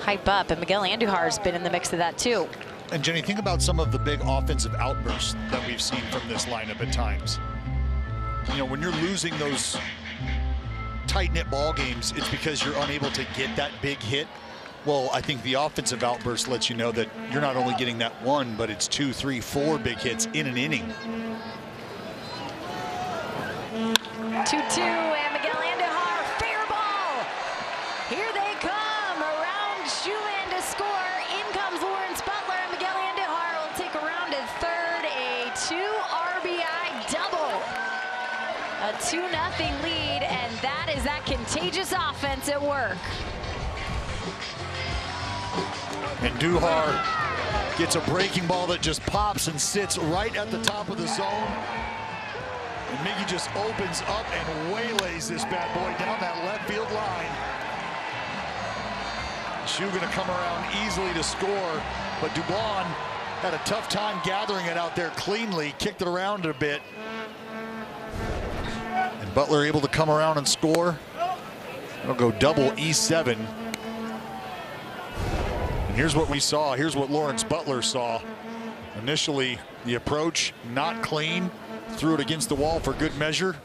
hype up, and Miguel Andujar's been in the mix of that too. And Jenny, think about some of the big offensive outbursts that we've seen from this lineup at times. You know, when you're losing those tight-knit ball games, it's because you're unable to get that big hit. Well, I think the offensive outburst lets you know that you're not only getting that 1, but it's 2, 3, 4 big hits in an inning. 2-2, and Miguel Andujar, fair ball. Here they come around Schumann to score. In comes Lawrence Butler, and Miguel Andujar will take a round at third, a 2 RBI double. A 2-0 lead, and that is that contagious offense at work. And Andujar gets a breaking ball that just pops and sits right at the top of the zone. And Miggy just opens up and waylays this bad boy down that left field line. Shu going to come around easily to score, but Dubon had a tough time gathering it out there cleanly, kicked it around a bit. And Butler able to come around and score. It'll go double E7. And here's what we saw. Here's what Lawrence Butler saw. Initially, the approach not clean. Threw it against the wall for good measure.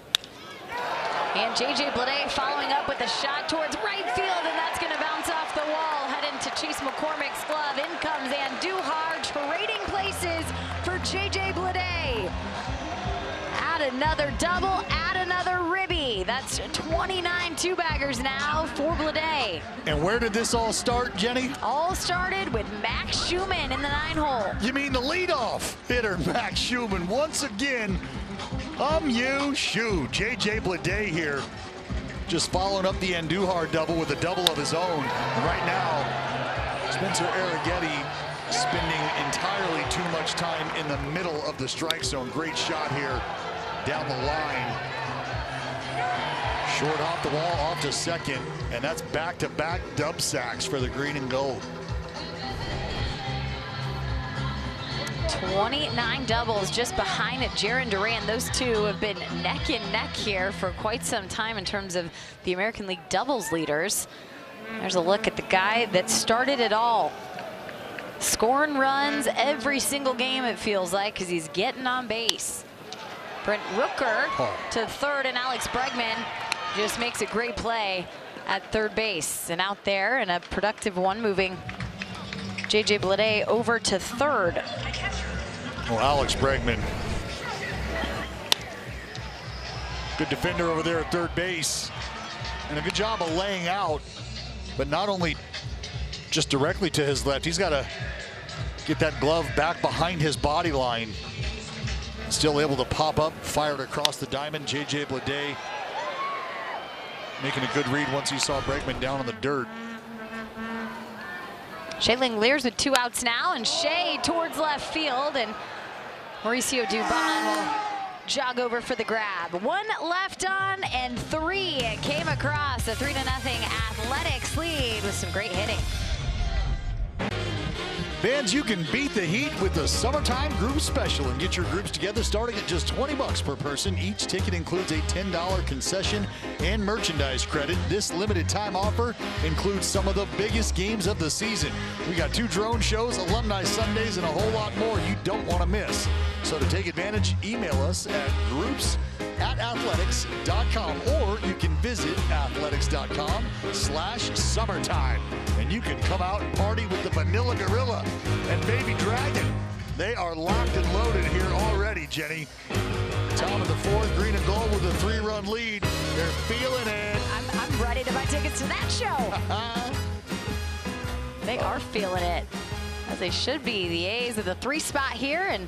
And J.J. Blade following up with a shot towards right field, and that's going to bounce off the wall, head into Chase McCormick's glove. In comes Andujar, trading places for J.J. Blade. Add another double, add another ribby. That's 29 two-baggers now for Blade. And where did this all start, Jenny? All started with Max Schumann in the 9-hole. You mean the leadoff hitter, Max Schumann, once again. Shoot. J.J. Blade here, just following up the Andujar double with a double of his own. And right now, Spencer Arrighetti spending entirely too much time in the middle of the strike zone. Great shot here down the line. Short off the wall, off to second, and that's back-to-back dub sacks for the green and gold. 29 doubles just behind Jarren Duran. Those two have been neck and neck here for quite some time in terms of the American League doubles leaders. There's a look at the guy that started it all. Scoring runs every single game, it feels like, because he's getting on base. Brent Rooker to third, and Alex Bregman just makes a great play at third base. And out there, and a productive one, moving J.J. Blade over to third. Well, Alex Bregman, good defender over there at third base, and a good job of laying out, but not only just directly to his left, he's got to get that glove back behind his body line. Still able to pop up, fired across the diamond. J.J. Blade making a good read once he saw Bregman down in the dirt. Shea Langeliers with 2 outs now, and Shea towards left field, and Mauricio Dubon will jog over for the grab. 1 left on, and 3 came across. A 3-0 Athletics lead with some great hitting. Fans, you can beat the heat with the Summertime Group Special and get your groups together starting at just $20 per person. Each ticket includes a $10 concession and merchandise credit. This limited time offer includes some of the biggest games of the season. We got 2 drone shows, alumni Sundays, and a whole lot more you don't want to miss. So to take advantage, email us at groups@athletics.com, or you can visit athletics.com/summertime. And you can come out and party with the Vanilla Gorilla and Baby Dragon. They are locked and loaded here already, Jenny. Top of the 4th, green and gold with a 3-run lead. They're feeling it. I'm ready to buy tickets to that show. They are feeling it, as they should be. The A's at the 3 spot here, and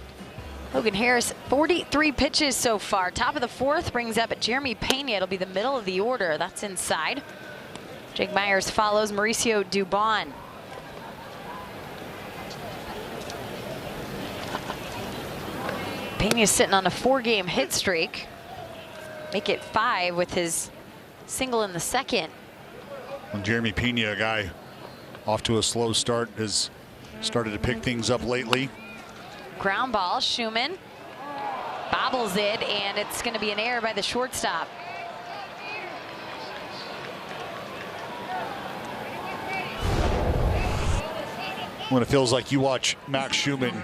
Hogan Harris, 43 pitches so far. Top of the 4th brings up Jeremy Pena. It'll be the middle of the order. That's inside. Jake Myers follows Mauricio Dubon. Pena's sitting on a 4-game hit streak. Make it 5 with his single in the 2nd. Well, Jeremy Pena, a guy off to a slow start, has started to pick things up lately. Ground ball, Schumann bobbles it, and it's going to be an error by the shortstop. When it feels like you watch Max Schumann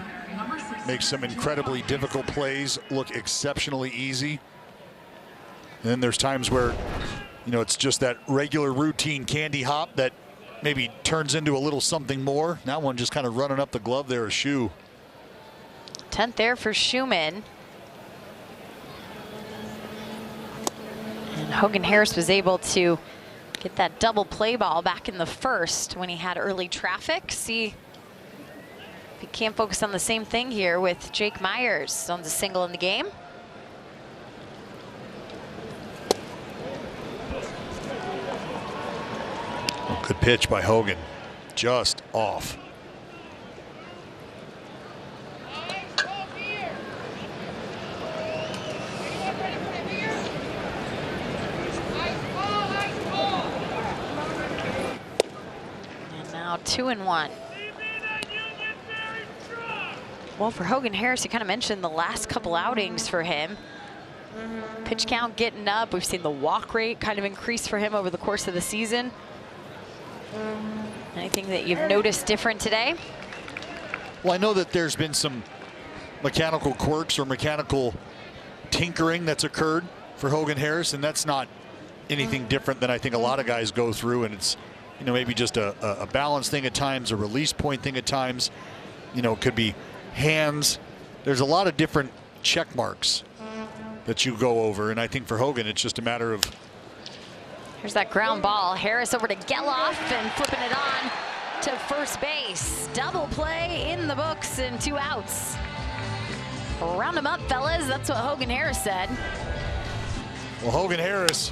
make some incredibly difficult plays look exceptionally easy. And then there's times where, you know, it's just that regular routine candy hop that maybe turns into a little something more. That one just kind of running up the glove there, a shoe. 10th there for Schumann. And Hogan Harris was able to get that double play ball back in the 1st when he had early traffic. See if he can't focus on the same thing here with Jake Myers on the single in the game. Good pitch by Hogan, just off. now 2-1. Well, for Hogan Harris, you kind of mentioned the last couple outings for him. Pitch count getting up. We've seen the walk rate kind of increase for him over the course of the season. Anything that you've noticed different today? Well, I know that there's been some mechanical quirks or mechanical tinkering that's occurred for Hogan Harris, and that's not anything different than I think a lot of guys go through, and it's, you know, maybe just a balance thing at times, a release point thing at times. You know, it could be hands. There's a lot of different check marks that you go over, and I think for Hogan it's just a matter of. Here's that ground ball. Harris over to Geloff and flipping it on to first base. Double play in the books and 2 outs. Round them up, fellas. That's what Hogan Harris said. Well, Hogan Harris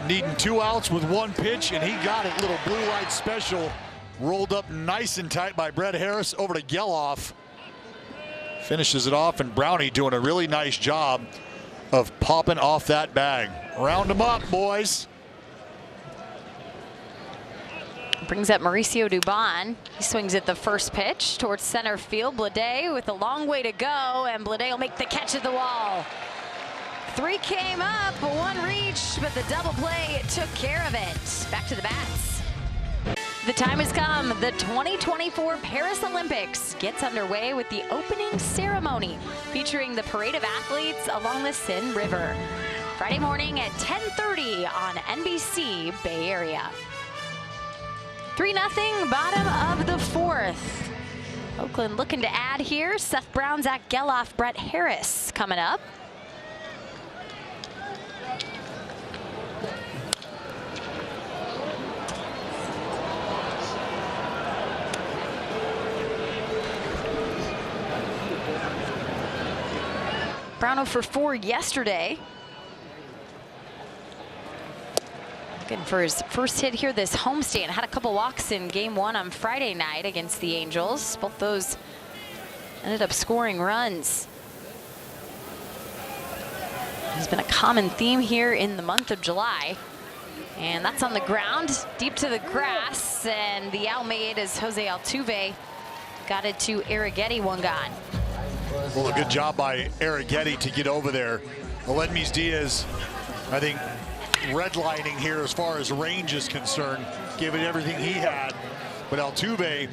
needing 2 outs with 1 pitch, and he got it. Little blue light special rolled up nice and tight by Brett Harris over to Geloff. Finishes it off, and Brownie doing a really nice job of popping off that bag. Round them up, boys. Brings up Mauricio Dubon. He swings at the first pitch towards center field. Blade with a long way to go, and Blade will make the catch at the wall. 3 came up, 1 reached, but the double play took care of it. Back to the bats. The time has come. The 2024 Paris Olympics gets underway with the opening ceremony featuring the parade of athletes along the Seine River. Friday morning at 10:30 on NBC Bay Area. 3-0, bottom of the 4th. Oakland looking to add here. Seth Brown, Zach Geloff, Brett Harris coming up. Brown 0 for 4 yesterday. Looking for his first hit here this homestand. Had a couple walks in game 1 on Friday night against the Angels. Both those ended up scoring runs. There's been a common theme here in the month of July. And that's on the ground, deep to the grass. And the out made as Jose Altuve got it to Arrighetti, 1 gone. Well, a good job by Arrighetti to get over there. Aledmys Diaz, I think, redlining here as far as range is concerned, gave it everything he had. But Altuve,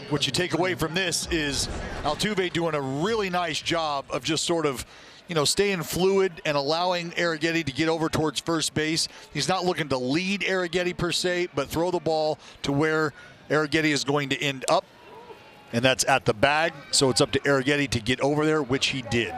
what you take away from this is Altuve doing a really nice job of just sort of, you know, staying fluid and allowing Arrighetti to get over towards first base. He's not looking to lead Arrighetti per se, but throw the ball to where Arrighetti is going to end up. And that's at the bag, so it's up to Arrighetti to get over there, which he did.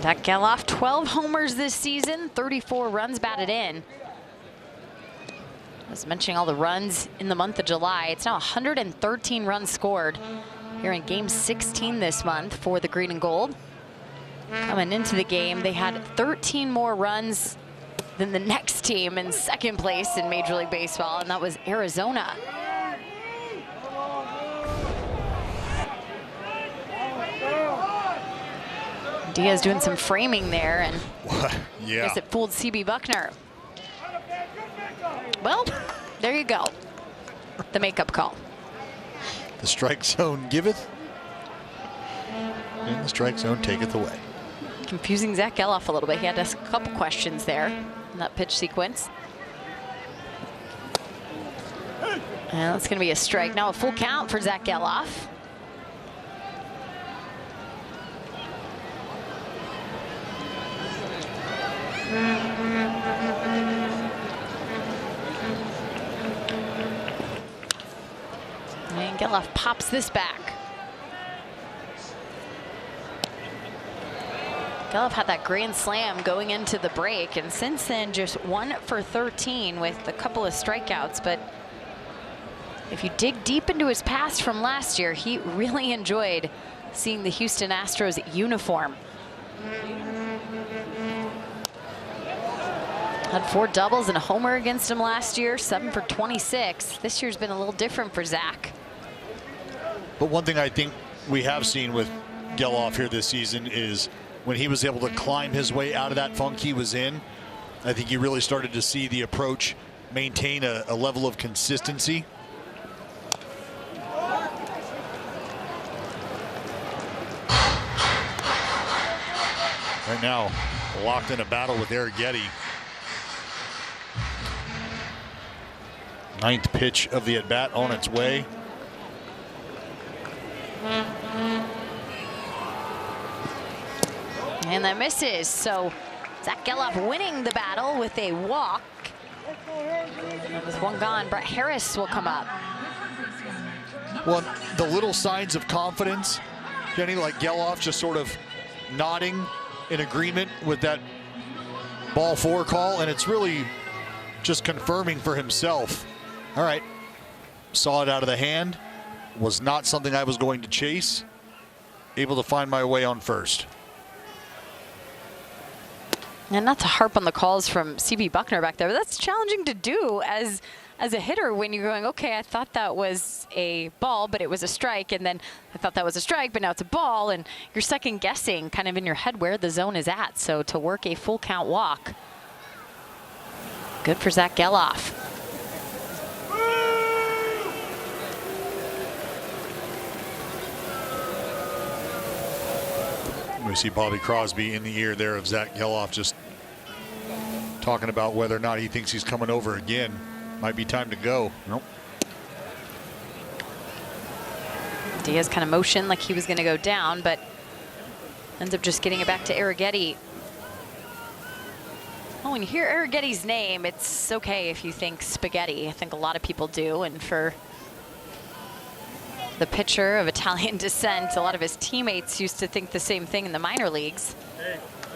Zach Geloff, 12 homers this season, 34 runs batted in. I was mentioning all the runs in the month of July. It's now 113 runs scored here in game 16 this month for the green and gold. Coming into the game, they had 13 more runs than the next team in second place in Major League Baseball, and that was Arizona. Diaz doing some framing there, and yeah, I guess it fooled CB Buckner. Well, there you go. The makeup call. The strike zone giveth, and the strike zone taketh away. Confusing Zach Geloff a little bit. He had a couple questions there in that pitch sequence. And that's going to be a strike. Now a full count for Zach Geloff. And Geloff pops this back. Geloff had that grand slam going into the break, and since then just 1 for 13 with a couple of strikeouts. But if you dig deep into his past from last year, he really enjoyed seeing the Houston Astros uniform. Had 4 doubles and a homer against him last year, 7 for 26. This year's been a little different for Zach. But one thing I think we have seen with Geloff here this season is when he was able to climb his way out of that funk he was in, I think you really started to see the approach maintain a level of consistency. Right now, locked in a battle with Arrighetti. Ninth pitch of the at-bat on its way. And that misses. So Zach Geloff winning the battle with a walk. And with one gone, Brett Harris will come up. Well, the little signs of confidence, Jenny, like Geloff just sort of nodding in agreement with that ball four call, and it's really just confirming for himself. All right, saw it out of the hand, was not something I was going to chase, able to find my way on first. And not to harp on the calls from CB Buckner back there, but that's challenging to do as a hitter when you're going, okay, I thought that was a ball, but it was a strike, and then I thought that was a strike, but now it's a ball, and you're second guessing kind of in your head where the zone is at. So to work a full count walk, good for Zach Geloff. We see Bobby Crosby in the ear there of Zach Geloff, just talking about whether or not he thinks he's coming over again. Might be time to go. Nope. Diaz kind of motioned like he was going to go down, but ends up just getting it back to Arrighetti. Well, when you hear Arrighetti's name, it's okay if you think spaghetti. I think a lot of people do, and for the pitcher of Italian descent, a lot of his teammates used to think the same thing in the minor leagues.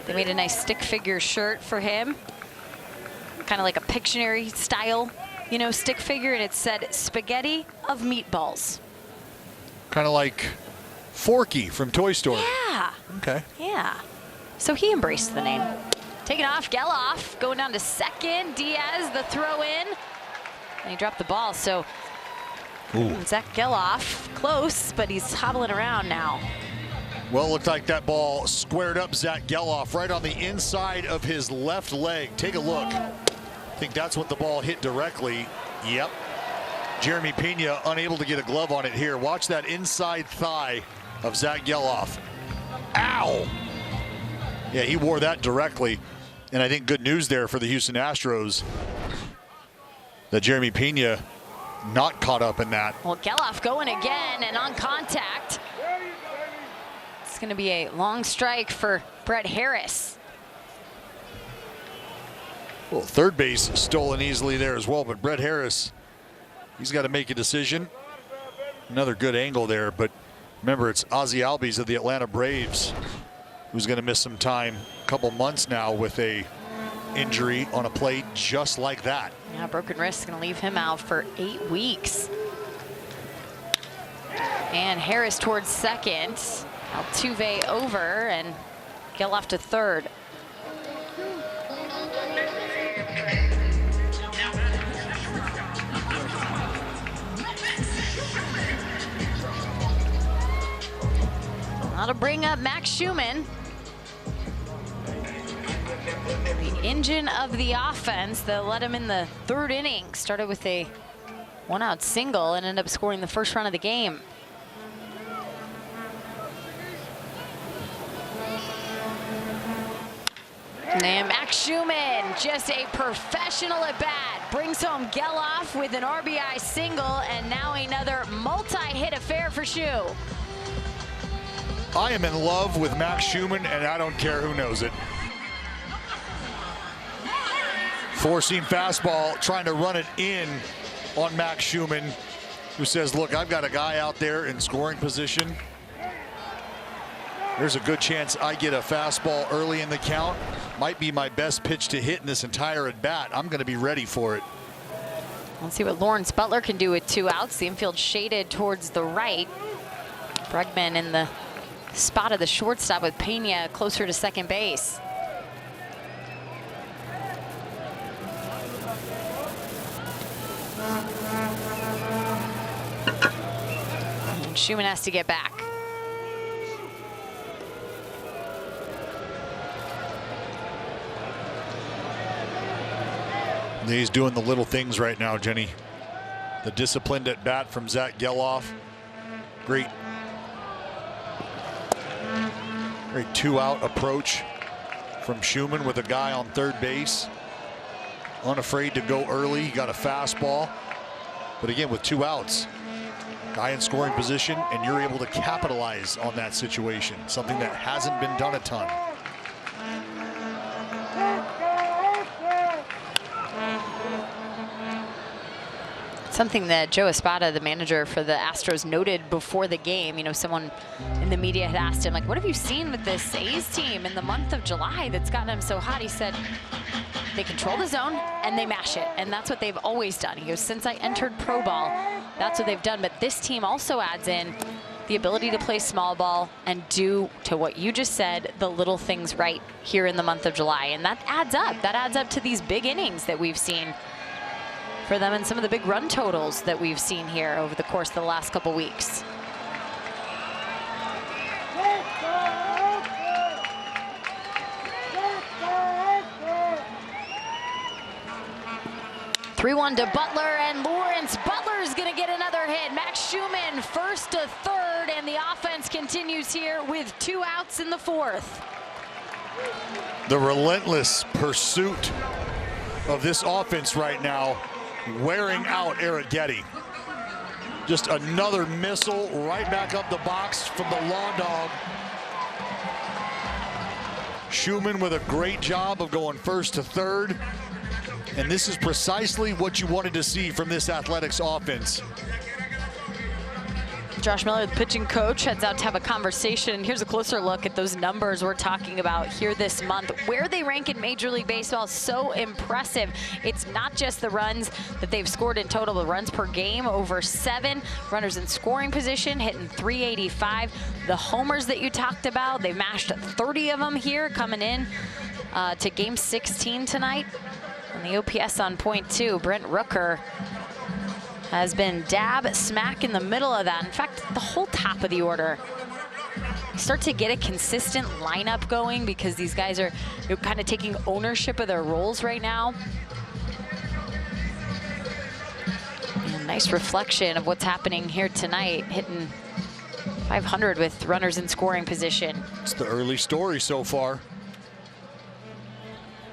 They made a nice stick figure shirt for him, kind of like a Pictionary style, you know, stick figure, and it said spaghetti of meatballs. Kind of like Forky from Toy Story. Yeah. Okay. Yeah. So he embraced the name. Taking off, Geloff going down to second. Diaz, the throw in. And he dropped the ball. So Zach Geloff close, but he's hobbling around now. Well, it looked like that ball squared up Zach Geloff right on the inside of his left leg. Take a look. I think that's what the ball hit directly. Yep. Jeremy Pena unable to get a glove on it here. Watch that inside thigh of Zach Geloff. Ow! Yeah, he wore that directly. And I think good news there for the Houston Astros that Jeremy Pena not caught up in that. Well, Geloff going again and on contact. It's going to be a long strike for Brett Harris. Well, third base stolen easily there as well, but Brett Harris, he's got to make a decision. Another good angle there, but remember, it's Ozzie Albies of the Atlanta Braves who's going to miss some time, a couple months now, with a injury on a plate just like that. Yeah, broken wrist going to leave him out for 8 weeks. And Harris towards second. Altuve over, and Geloff to third. That'll bring up Max Schumann, the engine of the offense that led him in the third inning. Started with a one-out single and ended up scoring the first run of the game. And Max Schumann, just a professional at bat, brings home Geloff with an RBI single, and now another multi-hit affair for Schu. I am in love with Max Schumann, and I don't care who knows it. Four-seam fastball, trying to run it in on Max Schumann, who says, look, I've got a guy out there in scoring position. There's a good chance I get a fastball early in the count. Might be my best pitch to hit in this entire at-bat. I'm going to be ready for it. Let's see what Lawrence Butler can do with 2 outs. The infield shaded towards the right. Bregman in the spot of the shortstop with Pena closer to second base. And Schumann has to get back. He's doing the little things right now, Jenny. The disciplined at bat from Zach Geloff. Great 2-out approach from Schumann with a guy on third base. Unafraid to go early. He got a fastball. But again, with 2 outs, guy in scoring position, and you're able to capitalize on that situation. Something that hasn't been done a ton. Something that Joe Espada, the manager for the Astros, noted before the game. You know, someone in the media had asked him, like, what have you seen with this A's team in the month of July that's gotten him so hot? He said, they control the zone and they mash it. And that's what they've always done. He goes, since I entered pro ball, that's what they've done. But this team also adds in the ability to play small ball and do, to what you just said, the little things right here in the month of July. And that adds up. That adds up to these big innings that we've seen for them and some of the big run totals that we've seen here over the course of the last couple weeks. Three-1 to Butler, and Lawrence Butler's gonna get another hit. Max Schumann first to third, and the offense continues here with 2 outs in the 4th. The relentless pursuit of this offense right now, wearing out Eric Getty. Just another missile right back up the box from the Law Dog. Schumann with a great job of going first to third. And this is precisely what you wanted to see from this Athletics offense. Josh Miller, the pitching coach, heads out to have a conversation. Here's a closer look at those numbers we're talking about here this month. Where they rank in Major League Baseball is so impressive. It's not just the runs that they've scored in total, the runs per game, over 7. Runners in scoring position, hitting .385. The homers that you talked about, they mashed 30 of them here coming in to game 16 tonight. And the OPS on .2, Brent Rooker has been dab smack in the middle of that. In fact, the whole top of the order. Start to get a consistent lineup going because these guys are kind of taking ownership of their roles right now. And nice reflection of what's happening here tonight, hitting .500 with runners in scoring position. It's the early story so far.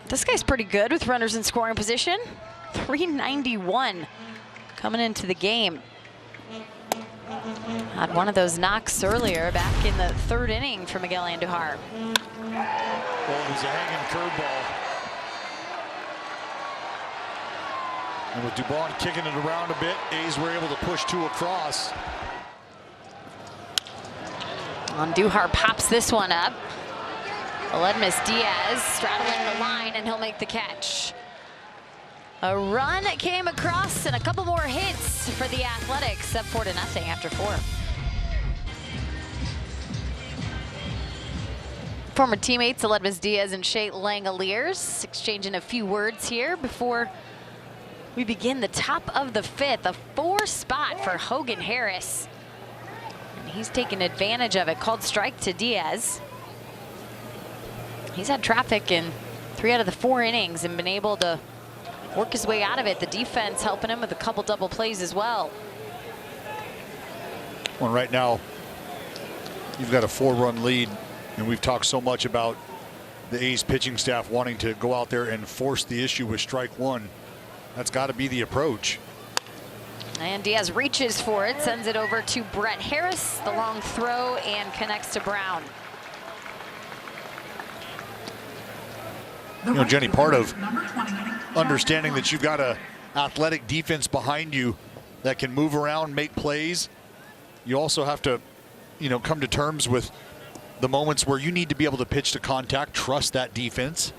This guy's pretty good with runners in scoring position. .391. Coming into the game. Had one of those knocks earlier back in the 3rd inning for Miguel Andujar. Oh, it was a hanging curveball. And with Dubon kicking it around a bit, A's were able to push 2 across. Andujar pops this one up. Aledmus Diaz straddling the line, and he'll make the catch. A run came across and a couple more hits for the Athletics, up 4-0 after 4. Former teammates Aledmus Diaz and Shea Langoliers exchanging a few words here before we begin the top of the 5th. A 4 spot for Hogan Harris. And he's taking advantage of it. Called strike to Diaz. He's had traffic in 3 out of the 4 innings and been able to work his way out of it. The defense helping him with a couple double plays as well. Well, right now, you've got a 4-run lead, and we've talked so much about the A's pitching staff wanting to go out there and force the issue with strike 1. That's got to be the approach. And Diaz reaches for it, sends it over to Brett Harris. The long throw and connects to Brown. You know, Jenny, part of understanding that you've got a athletic defense behind you that can move around, make plays, you also have to, come to terms with the moments where you need to be able to pitch to contact, trust that defense.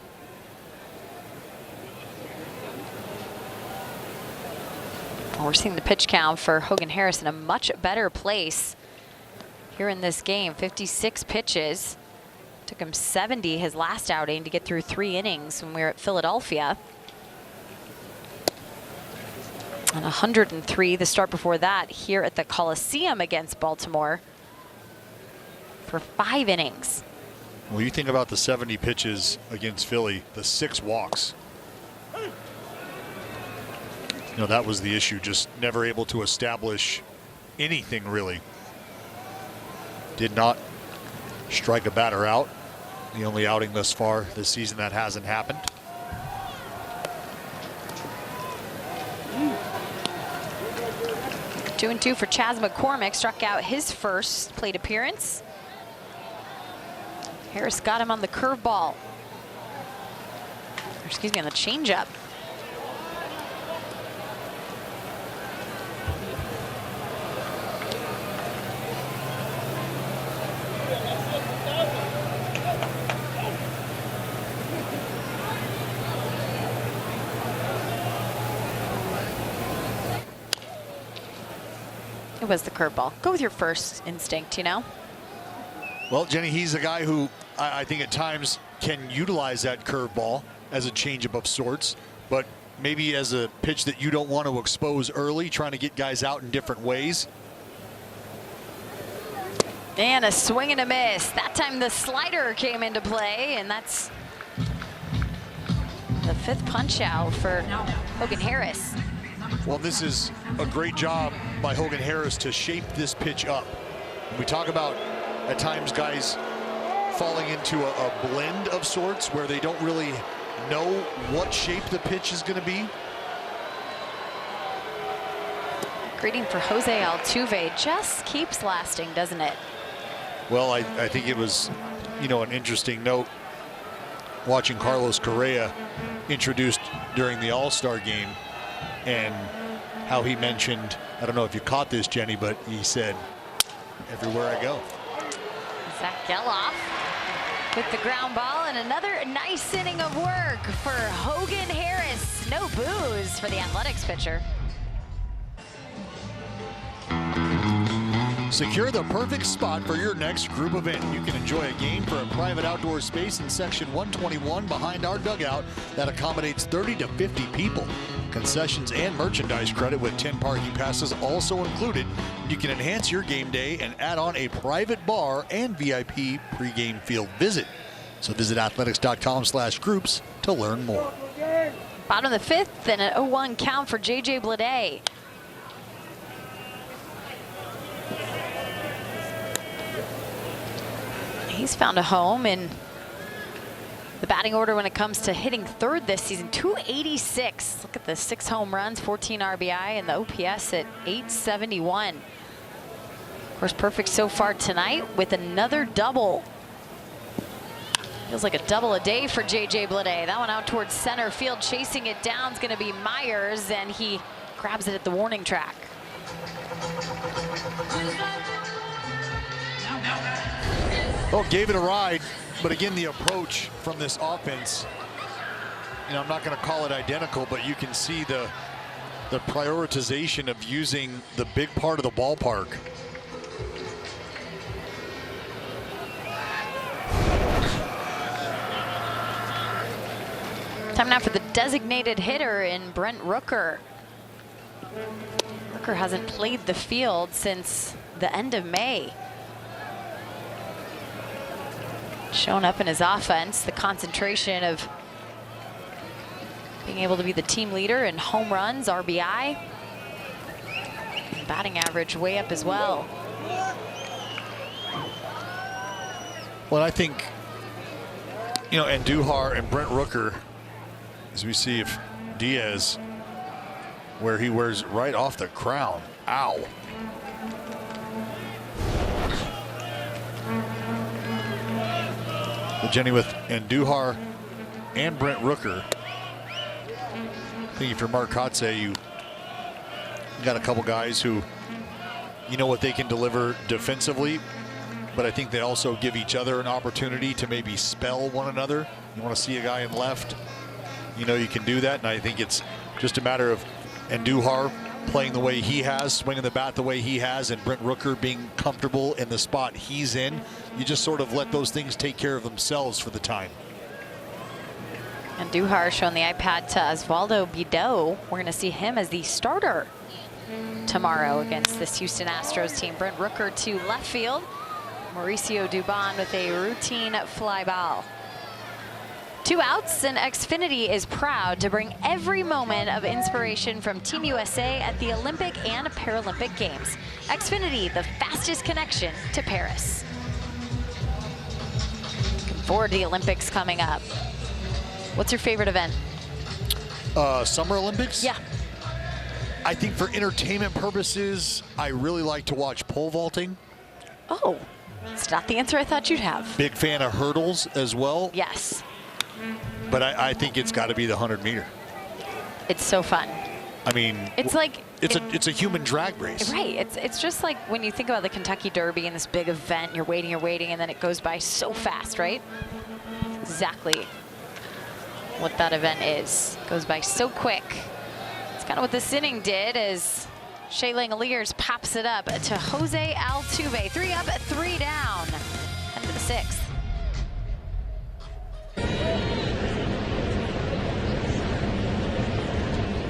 Well, we're seeing the pitch count for Hogan Harris in a much better place here in this game. 56 pitches. Took him 70 his last outing to get through 3 innings when we were at Philadelphia. And 103 the start before that here at the Coliseum against Baltimore for 5 innings. Well, you think about the 70 pitches against Philly, the 6 walks. You know, that was the issue, just never able to establish anything really. Did not strike a batter out. The only outing thus far this season that hasn't happened. Two and two for Chas McCormick, struck out his first plate appearance. Harris got him on the curveball. Excuse me, on the changeup. It was the curveball. Go with your first instinct, you know? Well, Jenny, he's a guy who I think at times can utilize that curveball as a changeup of sorts, but maybe as a pitch that you don't want to expose early, trying to get guys out in different ways. And a swing and a miss. That time the slider came into play, and that's the fifth punch out for Hogan Harris. Well, this is a great job by Hogan Harris to shape this pitch up. We talk about at times guys falling into a blend of sorts where they don't really know what shape the pitch is going to be. Greeting for Jose Altuve just keeps lasting, doesn't it? Well, I think it was, you know, an interesting note watching Carlos Correa introduced during the All-Star game, and how he mentioned, I don't know if you caught this, Jenny, but he said, everywhere I go. Zach Geloff with the ground ball, and another nice inning of work for Hogan Harris. No boos for the Athletics pitcher. Secure the perfect spot for your next group event. You can enjoy a game for a private outdoor space in section 121 behind our dugout that accommodates 30 to 50 people. Concessions and merchandise credit with 10 parking passes also included. You can enhance your game day and add on a private bar and VIP pregame field visit. So visit athletics.com/groups to learn more. Bottom of the fifth and an 0-1 count for J.J. Bleday. He's found a home in the batting order when it comes to hitting third this season. 286. Look at the 6 home runs, 14 RBI, and the OPS at 871. Of course, perfect so far tonight with another double. Feels like a double a day for J.J. Bleday. That one out towards center field. Chasing it down is going to be Myers, and he grabs it at the warning track. Well, gave it a ride, but again, the approach from this offense, you know, I'm not going to call it identical, but you can see the prioritization of using the big part of the ballpark. Time now for the designated hitter in Brent Rooker. Rooker hasn't played the field since the end of May. Showing up in his offense, the concentration of being able to be the team leader in home runs, RBI, and batting average way up as well. Well, I think, you know, Andujar and Brent Rooker, as we see if Diaz, where he wears right off the crown. Ow. But Jenny, with Andujar and Brent Rooker, I think if you're Mark Kotze, you got a couple guys who, you know what they can deliver defensively, but I think they also give each other an opportunity to maybe spell one another. You want to see a guy in left, you know you can do that, and I think it's just a matter of Andujar playing the way he has, swinging the bat the way he has, and Brent Rooker being comfortable in the spot he's in. You just sort of let those things take care of themselves for the time. Andujar showing the iPad to Osvaldo Bido. We're going to see him as the starter tomorrow against this Houston Astros team. Brent Rooker to left field. Mauricio Dubon with a routine fly ball. 2 outs, and Xfinity is proud to bring every moment of inspiration from Team USA at the Olympic and Paralympic Games. Xfinity, the fastest connection to Paris. Looking forward to the Olympics coming up. What's your favorite event? Summer Olympics? Yeah. I think for entertainment purposes, I really like to watch pole vaulting. Oh, it's not the answer I thought you'd have. Big fan of hurdles as well. Yes. But I think it's got to be the 100-meter. It's so fun. I mean, It's like it's a human drag race. Right. It's just like when you think about the Kentucky Derby and this big event, you're waiting, and then it goes by so fast, right? Exactly what that event is. It goes by so quick. It's kind of what this inning did as Shea Langoliers pops it up to Jose Altuve. 3 up, 3 down. End of the 6th.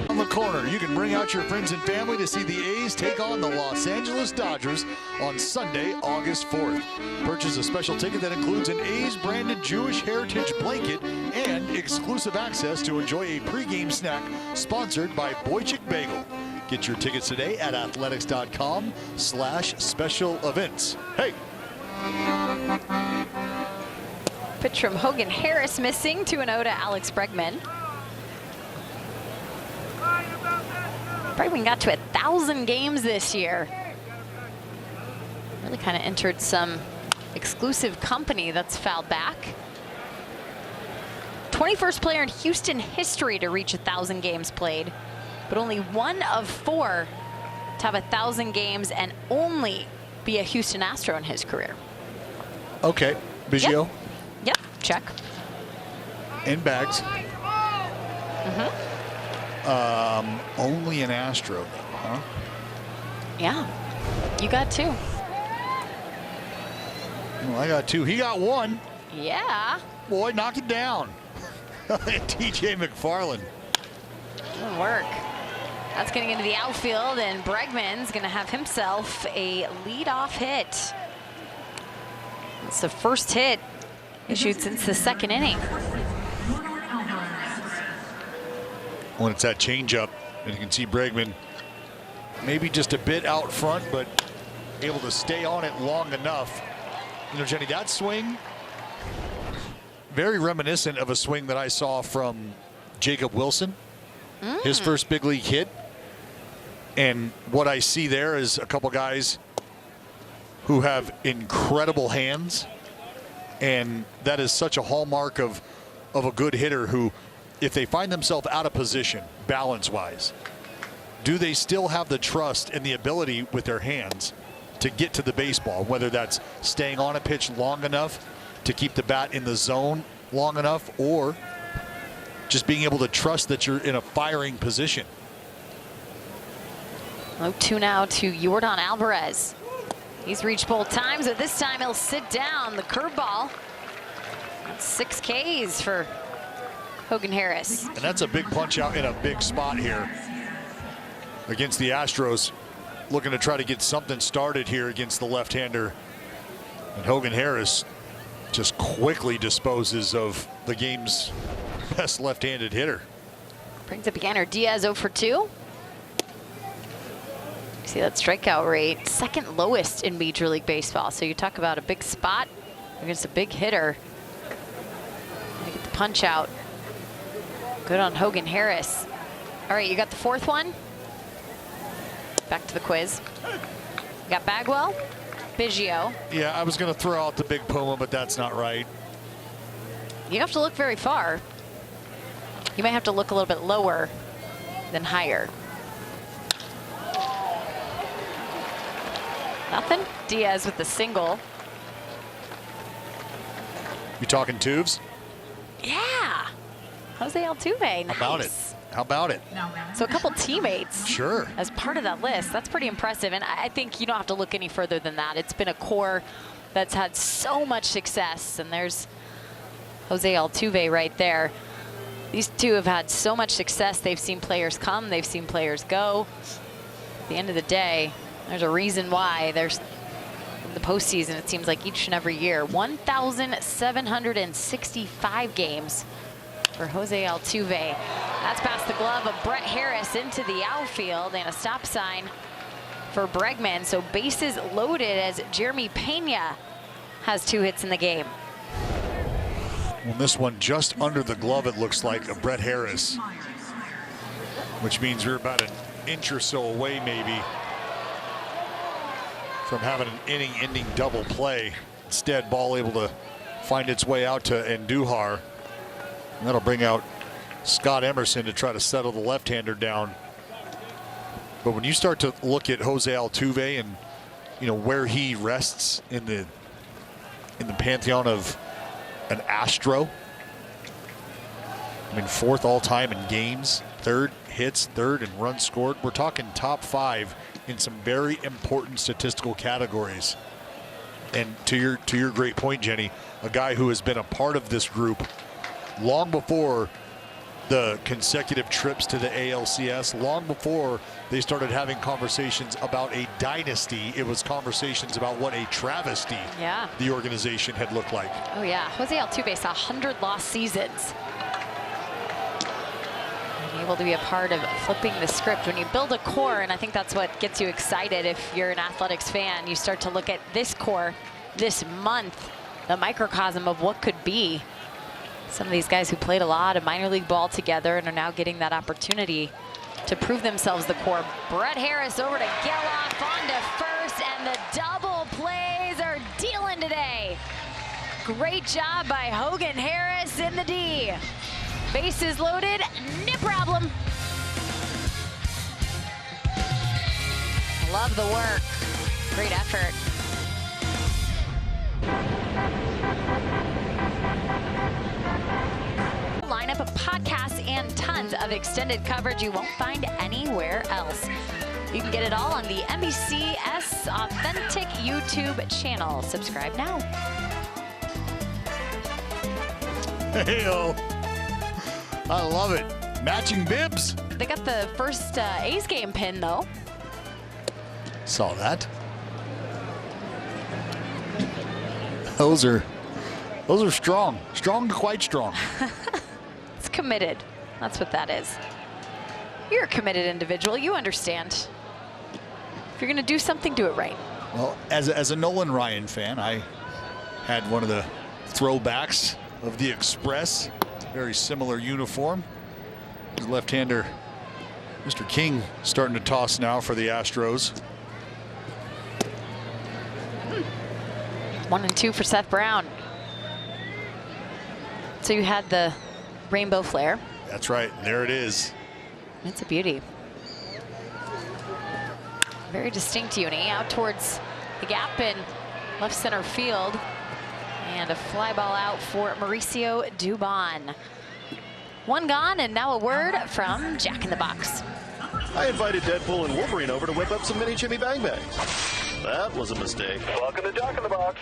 On the corner, you can bring out your friends and family to see the A's take on the Los Angeles Dodgers on Sunday, August 4th. Purchase a special ticket that includes an A's branded Jewish heritage blanket and exclusive access to enjoy a pregame snack sponsored by Boychik Bagel. Get your tickets today at athletics.com/special events. Hey! Pitch from Hogan Harris missing, 2-0 to Alex Bregman. Bregman got to 1,000 games this year. Really kind of entered some exclusive company that's fouled back. 21st player in Houston history to reach 1,000 games played, but only 1 of 4 to have 1,000 games and only be a Houston Astro in his career. Okay, Biggio. Yep, check. In bags. Mm-hmm. Only an Astro, though, huh? Yeah, you got 2. Well, I got 2. He got 1. Yeah. Boy, knock it down. TJ McFarland. Good work. That's getting into the outfield, and Bregman's going to have himself a leadoff hit. It's the first hit issued since the 2nd inning. When it's that changeup, and you can see Bregman maybe just a bit out front, but able to stay on it long enough. You know, Jenny, that swing, very reminiscent of a swing that I saw from Jacob Wilson, his first big league hit. And what I see there is a couple guys who have incredible hands, and that is such a hallmark of a good hitter who, if they find themselves out of position, balance-wise, do they still have the trust and the ability with their hands to get to the baseball, whether that's staying on a pitch long enough to keep the bat in the zone long enough, or just being able to trust that you're in a firing position. 0-2 now to Yordan Alvarez. He's reached both times, but this time he'll sit down. The curveball. That's 6 Ks for Hogan Harris. And that's a big punch out in a big spot here against the Astros, looking to try to get something started here against the left-hander. And Hogan Harris just quickly disposes of the game's best left-handed hitter. Brings up again, Diaz 0 for 2. See that strikeout rate, 2nd lowest in Major League Baseball. So you talk about a big spot against a big hitter. Get the punch out. Good on Hogan Harris. All right, you got the 4th one. Back to the quiz. You got Bagwell, Biggio. Yeah, I was going to throw out the big Puma, but that's not right. You have to look very far. You may have to look a little bit lower than higher. Nothing. Diaz with the single. You talking tubes? Yeah. Jose Altuve. Nice. How about it? How about it? So a couple teammates. Sure. As part of that list. That's pretty impressive. And I think you don't have to look any further than that. It's been a core that's had so much success. And there's Jose Altuve right there. These two have had so much success. They've seen players come. They've seen players go. At the end of the day, there's a reason why there's the postseason, it seems like each and every year. 1,765 games for Jose Altuve. That's past the glove of Brett Harris into the outfield, and a stop sign for Bregman. So bases loaded as Jeremy Pena has 2 hits in the game. Well, this one just under the glove, it looks like, of Brett Harris, which means we're about an inch or so away maybe from having an inning-ending double play. Instead, ball able to find its way out to Andujar. And that'll bring out Scott Emerson to try to settle the left-hander down. But when you start to look at Jose Altuve and, you know, where he rests in the pantheon of an Astro, I mean, 4th all-time in games, 3rd hits, 3rd in runs scored. We're talking top 5 in some very important statistical categories. And to your great point, Jenny, a guy who has been a part of this group long before the consecutive trips to the ALCS, long before they started having conversations about a dynasty. It was conversations about what a travesty the organization had looked like. Oh yeah, Jose Altuve saw 100 lost seasons. Being able to be a part of flipping the script when you build a core, and I think that's what gets you excited if you're an athletics fan. You start to look at this core this month, the microcosm of what could be. Some of these guys who played a lot of minor league ball together and are now getting that opportunity to prove themselves, the core. Brett Harris over to Geloff onto first, and the double plays are dealing today. Great job by Hogan Harris in the D. Bases loaded, no problem. Love the work. Great effort. Lineup of podcasts and tons of extended coverage you won't find anywhere else. You can get it all on the NBCS Authentic YouTube channel. Subscribe now. Hey-o. I love it. Matching bibs. They got the first A's game pin, though. Saw that. Those are strong. Strong to quite strong. It's committed. That's what that is. You're a committed individual. You understand. If you're going to do something, do it right. Well, as a Nolan Ryan fan, I had one of the throwbacks of the Express. Very similar uniform. His left-hander, Mr. King, starting to toss now for the Astros. 1-2 for Seth Brown. So you had the rainbow flare. That's right. There it is. It's a beauty. Very distinct uni out towards the gap in left center field. And a fly ball out for Mauricio Dubon. One gone, and now a word from Jack in the Box. I invited Deadpool and Wolverine over to whip up some mini Jimmy Bang Bangs. That was a mistake. Welcome to Jack in the Box.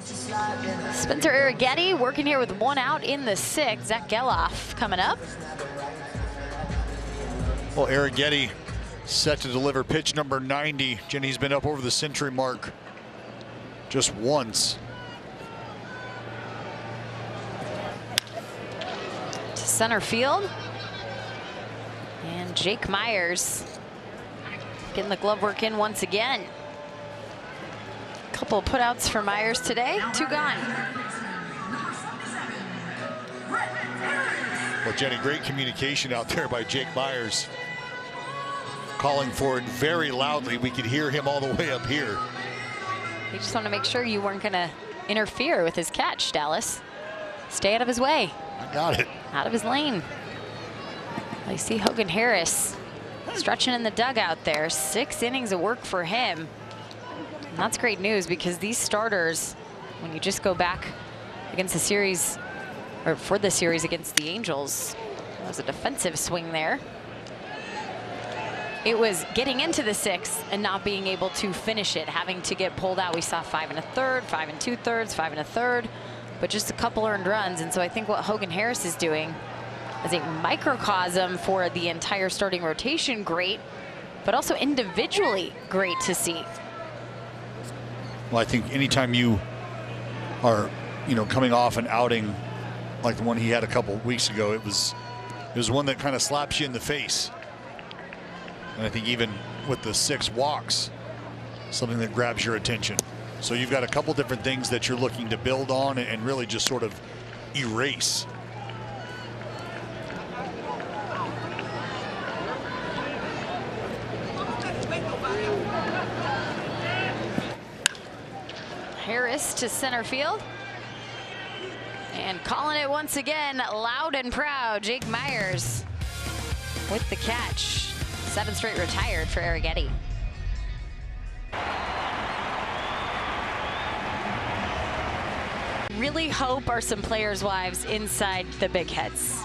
Spencer Arrighetti working here with 1 out in the 6th. Zach Geloff coming up. Well, Arrighetti set to deliver pitch number 90. Jenny's been up over the century mark just once. To center field. And Jake Myers getting the glove work in once again. Couple of putouts for Myers today. 2 gone. Well, Jenny, great communication out there by Jake Myers. Calling for it very loudly. We could hear him all the way up here. You just want to make sure you weren't going to interfere with his catch, Dallas. Stay out of his way. I got it. Out of his lane. I see Hogan Harris stretching in the dugout there. 6 innings of work for him. And that's great news, because these starters, when you just go back against the series, or for the series against the Angels, it was a defensive swing there. It was getting into the 6th and not being able to finish it, having to get pulled out. We saw 5 1/3, 5 2/3, 5 1/3, but just a couple earned runs. And so I think what Hogan Harris is doing is a microcosm for the entire starting rotation. Great, but also individually great to see. Well, I think anytime you are, coming off an outing like the one he had a couple weeks ago, it was one that kind of slaps you in the face. And I think even with the 6 walks, something that grabs your attention. So you've got a couple different things that you're looking to build on and really just sort of erase. Harris to center field. And calling it once again, loud and proud, Jake Myers with the catch. 7 straight retired for Arrighetti. Really hope are some players' wives inside the big heads.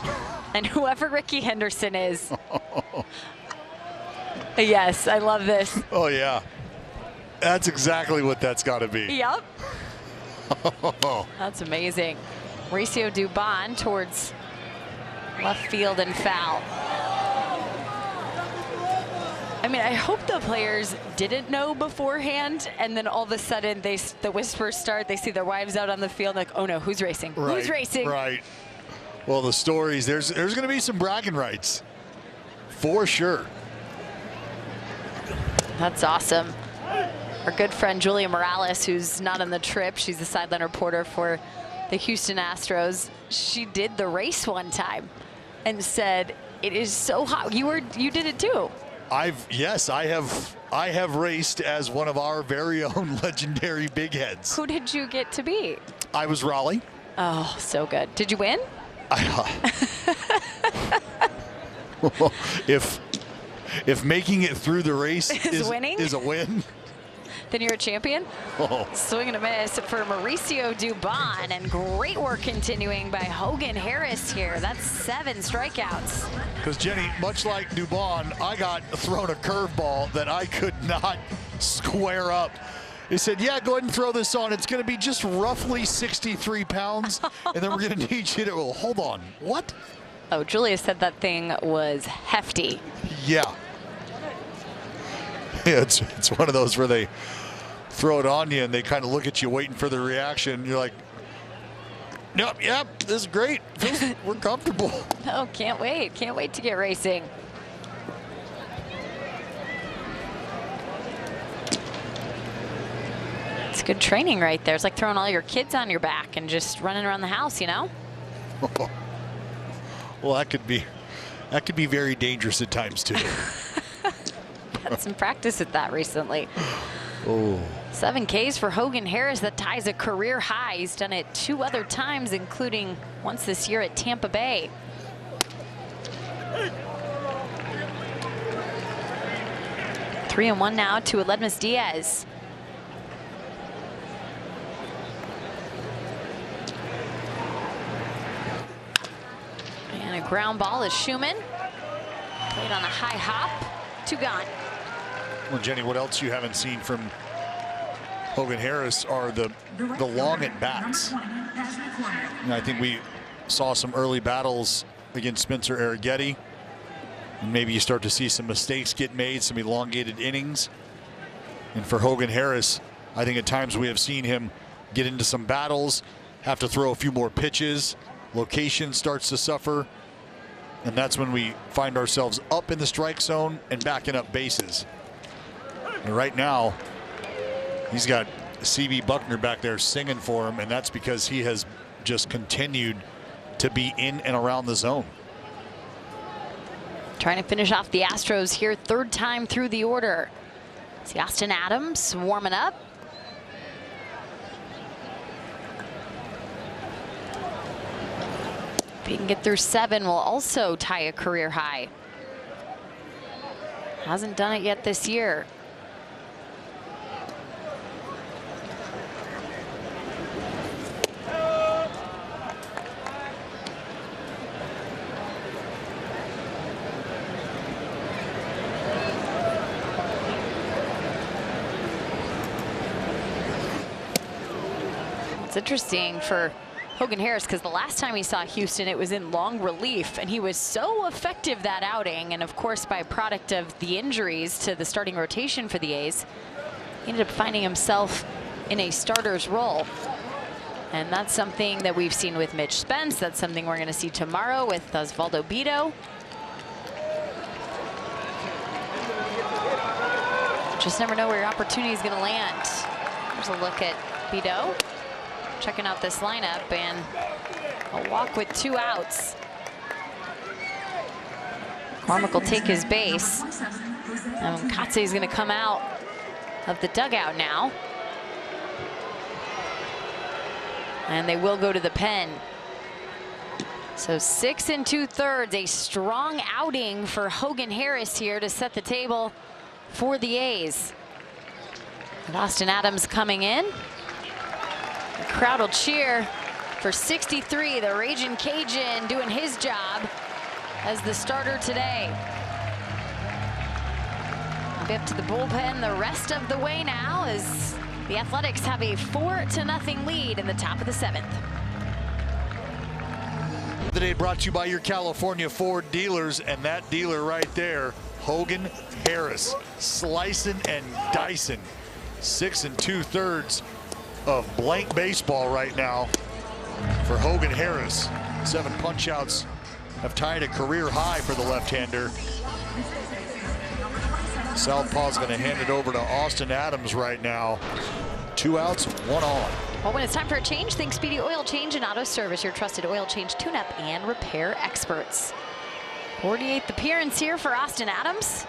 And whoever Ricky Henderson is. Yes, I love this. Oh, yeah. That's exactly what that's got to be. Yep. That's amazing. Mauricio Dubon towards left field and foul. I mean, I hope the players didn't know beforehand, and then all of a sudden the whispers start. They see their wives out on the field, like, oh no, who's racing? Right, who's racing? Right. Well, the stories, there's going to be some bragging rights, for sure. That's awesome. Our good friend Julia Morales, who's not on the trip, she's the sideline reporter for the Houston Astros. She did the race one time and said, it is so hot. You did it too. Yes, I have raced as one of our very own legendary big heads. Who did you get to be? I was Raleigh. Oh, so good. Did you win? If making it through the race winning? is a win, then you're a champion. Oh. Swing and a miss for Mauricio Dubon, and great work continuing by Hogan Harris here. That's 7 strikeouts. Because, Jenny, much like Dubon, I got thrown a curveball that I could not square up. He said, yeah, go ahead and throw this on. It's going to be just roughly 63 pounds, and then we're going to need you to, well, hold on, what? Oh, Julia said that thing was hefty. Yeah. Yeah, it's one of those where they throw it on you and they kind of look at you waiting for the reaction. You're like, yep, this is great. We're comfortable. Oh, can't wait. Can't wait to get racing. It's good training right there. It's like throwing all your kids on your back and just running around the house, you know? Well, that could be very dangerous at times too. Had some practice at that recently. Oh. 7 Ks for Hogan Harris. That ties a career high. He's done it 2 other times, including once this year at Tampa Bay. Three and 1 now to Aledmus Diaz. And a ground ball is Schumann. Played on a high hop. 2 gone. Well, Jenny, what else you haven't seen from Hogan Harris are the long at bats. And I think we saw some early battles against Spencer Arrighetti. And maybe you start to see some mistakes get made, some elongated innings. And for Hogan Harris, I think at times we have seen him get into some battles, have to throw a few more pitches. Location starts to suffer. And that's when we find ourselves up in the strike zone and backing up bases. And right now, he's got C.B. Buckner back there singing for him, and that's because he has just continued to be in and around the zone. Trying to finish off the Astros here, 3rd time through the order. See Austin Adams warming up. If he can get through 7, will also tie a career high. Hasn't done it yet this year. It's interesting for Hogan Harris because the last time he saw Houston, it was in long relief, and he was so effective that outing. And of course, by product of the injuries to the starting rotation for the A's, he ended up finding himself in a starter's role. And that's something that we've seen with Mitch Spence. That's something we're going to see tomorrow with Osvaldo Bido. Just never know where your opportunity is going to land. Here's a look at Bido checking out this lineup, and a walk with 2 outs. Cormack will take his base. Katse is going to come out of the dugout now. And they will go to the pen. So 6 2/3, a strong outing for Hogan Harris here to set the table for the A's. And Austin Adams coming in. The crowd will cheer for 63, the Ragin' Cajun doing his job as the starter today. We'll be up to the bullpen the rest of the way now as the Athletics have a 4-0 lead in the top of the 7th. Today brought to you by your California Ford dealers, and that dealer right there, Hogan Harris, slicing and dicing. 6 2/3 of blank baseball right now for Hogan Harris. 7 punch-outs have tied a career high for the left-hander. Southpaw's going to hand it over to Austin Adams right now. 2 outs, 1 on. Well, when it's time for a change, think Speedy Oil Change and Auto Service, your trusted oil change, tune-up, and repair experts. 48th appearance here for Austin Adams.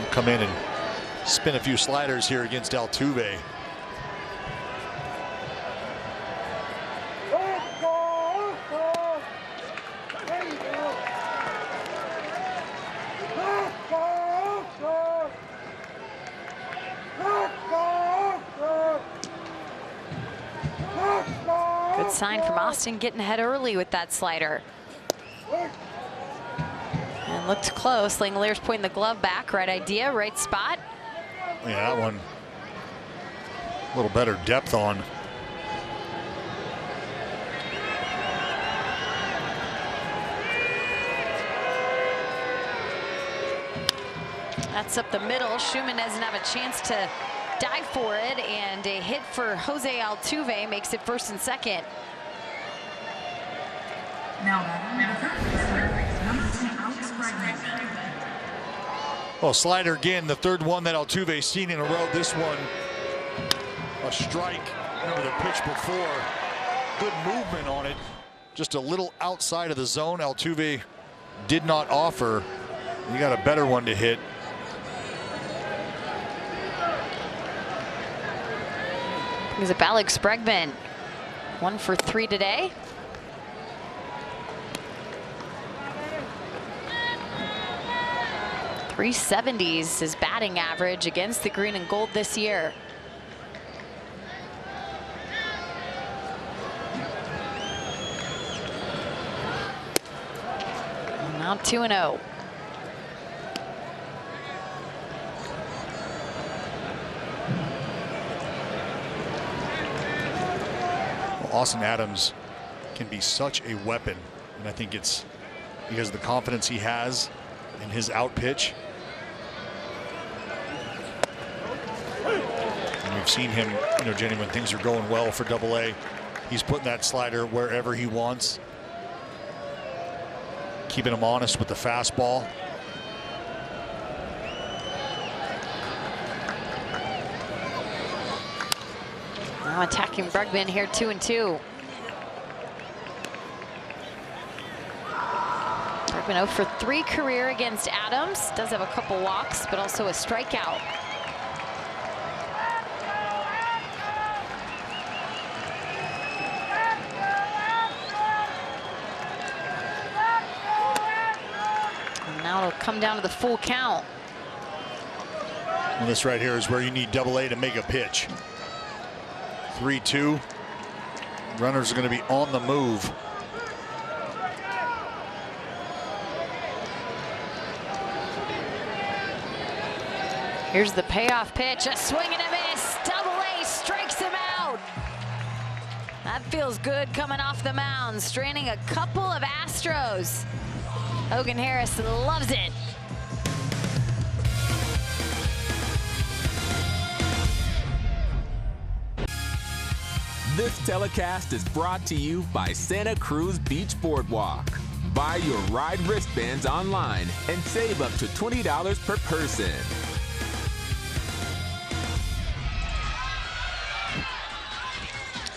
He'll come in and spin a few sliders here against Altuve. Good sign from Austin getting ahead early with that slider. And looked close. Langleur's pointing the glove back. Right idea, right spot. Yeah, that one a little better depth on. That's up the middle. Schumann doesn't have a chance to dive for it, and a hit for Jose Altuve makes it 1st and 2nd. Well, slider again, the 3rd one that Altuve's seen in a row. This one, a strike. Remember the pitch before. Good movement on it. Just a little outside of the zone. Altuve did not offer. You got a better one to hit. Brings up Alex Bregman. 1 for 3 today. .370s his batting average against the green and gold this year. And now 2-0. Austin Adams can be such a weapon, and I think it's because of the confidence he has in his out pitch. And we've seen him, Jenny, when things are going well for Double-A, he's putting that slider wherever he wants, keeping him honest with the fastball. Now attacking Bregman here, 2-2. Bregman 0 for 3 career against Adams. Does have a couple walks, but also a strikeout. And now it'll come down to the full count. Well, this right here is where you need Double-A to make a pitch. 3-2. Runners are going to be on the move. Here's the payoff pitch. A swing and a miss. Double-A strikes him out. That feels good coming off the mound. Stranding a couple of Astros. Hogan Harris loves it. This telecast is brought to you by Santa Cruz Beach Boardwalk. Buy your ride wristbands online and save up to $20 per person.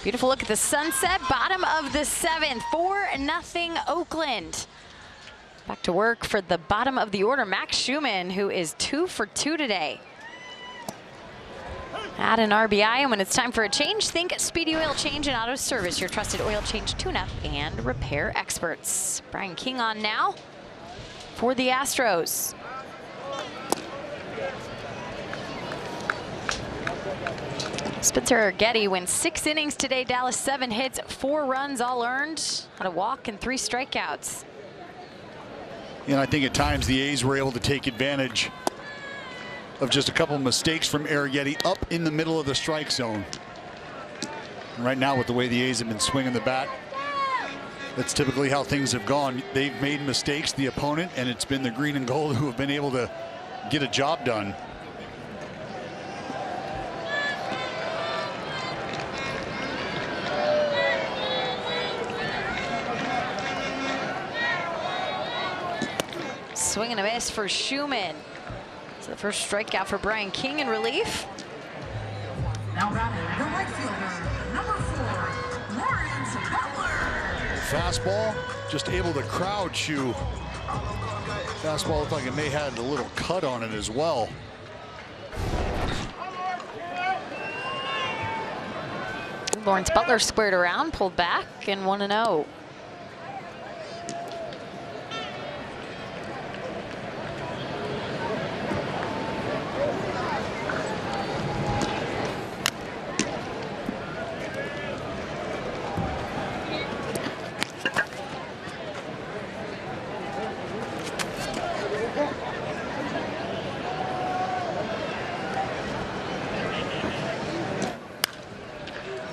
Beautiful look at the sunset, bottom of the 7th, 4-0 Oakland. Back to work for the bottom of the order, Max Schumann, who is 2 for 2 today. Add an RBI, and when it's time for a change, think Speedy Oil Change and Auto Service, your trusted oil change tune-up and repair experts. Brian King on now for the Astros. Spencer Getty wins 6 innings today. Dallas 7 hits, 4 runs, all earned. Had a walk and 3 strikeouts. And I think at times the A's were able to take advantage of just a couple of mistakes from Arrighetti up in the middle of the strike zone. And right now, with the way the A's have been swinging the bat, that's typically how things have gone. They've made mistakes, the opponent, and it's been the green and gold who have been able to get a job done. Swing and a miss for Schumann. So the first strikeout for Brian King in relief. Now batting the right fielder, number 4, Lawrence Butler. Fastball, just able to crowd chew. Fastball looked like it may have had a little cut on it as well. Lawrence Butler squared around, pulled back, and 1-0.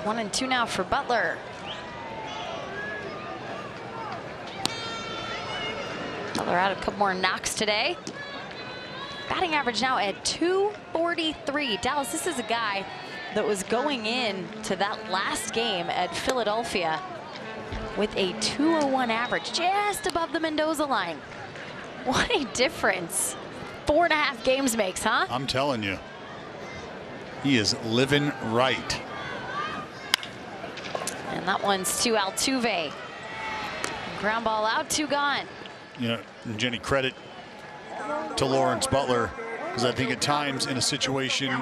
One and 2 now for Butler. Butler out a couple more knocks today. Batting average now at .243. Dallas, this is a guy that was going in to that last game at Philadelphia with a .201 average, just above the Mendoza line. What a difference 4.5 games makes, huh? I'm telling you, he is living right. And that one's to Altuve. Ground ball out, 2 gone. You know, and Jenny, credit to Lawrence Butler, because I think at times in a situation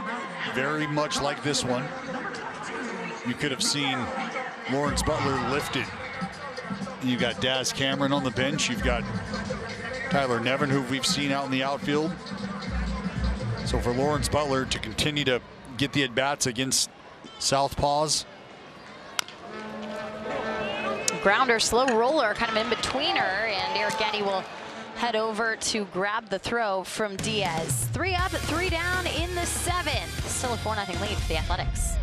very much like this one, you could have seen Lawrence Butler lifted. You got Daz Cameron on the bench. You've got Tyler Nevin, who we've seen out in the outfield. So for Lawrence Butler to continue to get the at-bats against Southpaws. Grounder, slow roller, kind of in between her, and Arrighetti will head over to grab the throw from Diaz. 3 up, 3 down in the 7th. Still a 4-0 lead for the Athletics.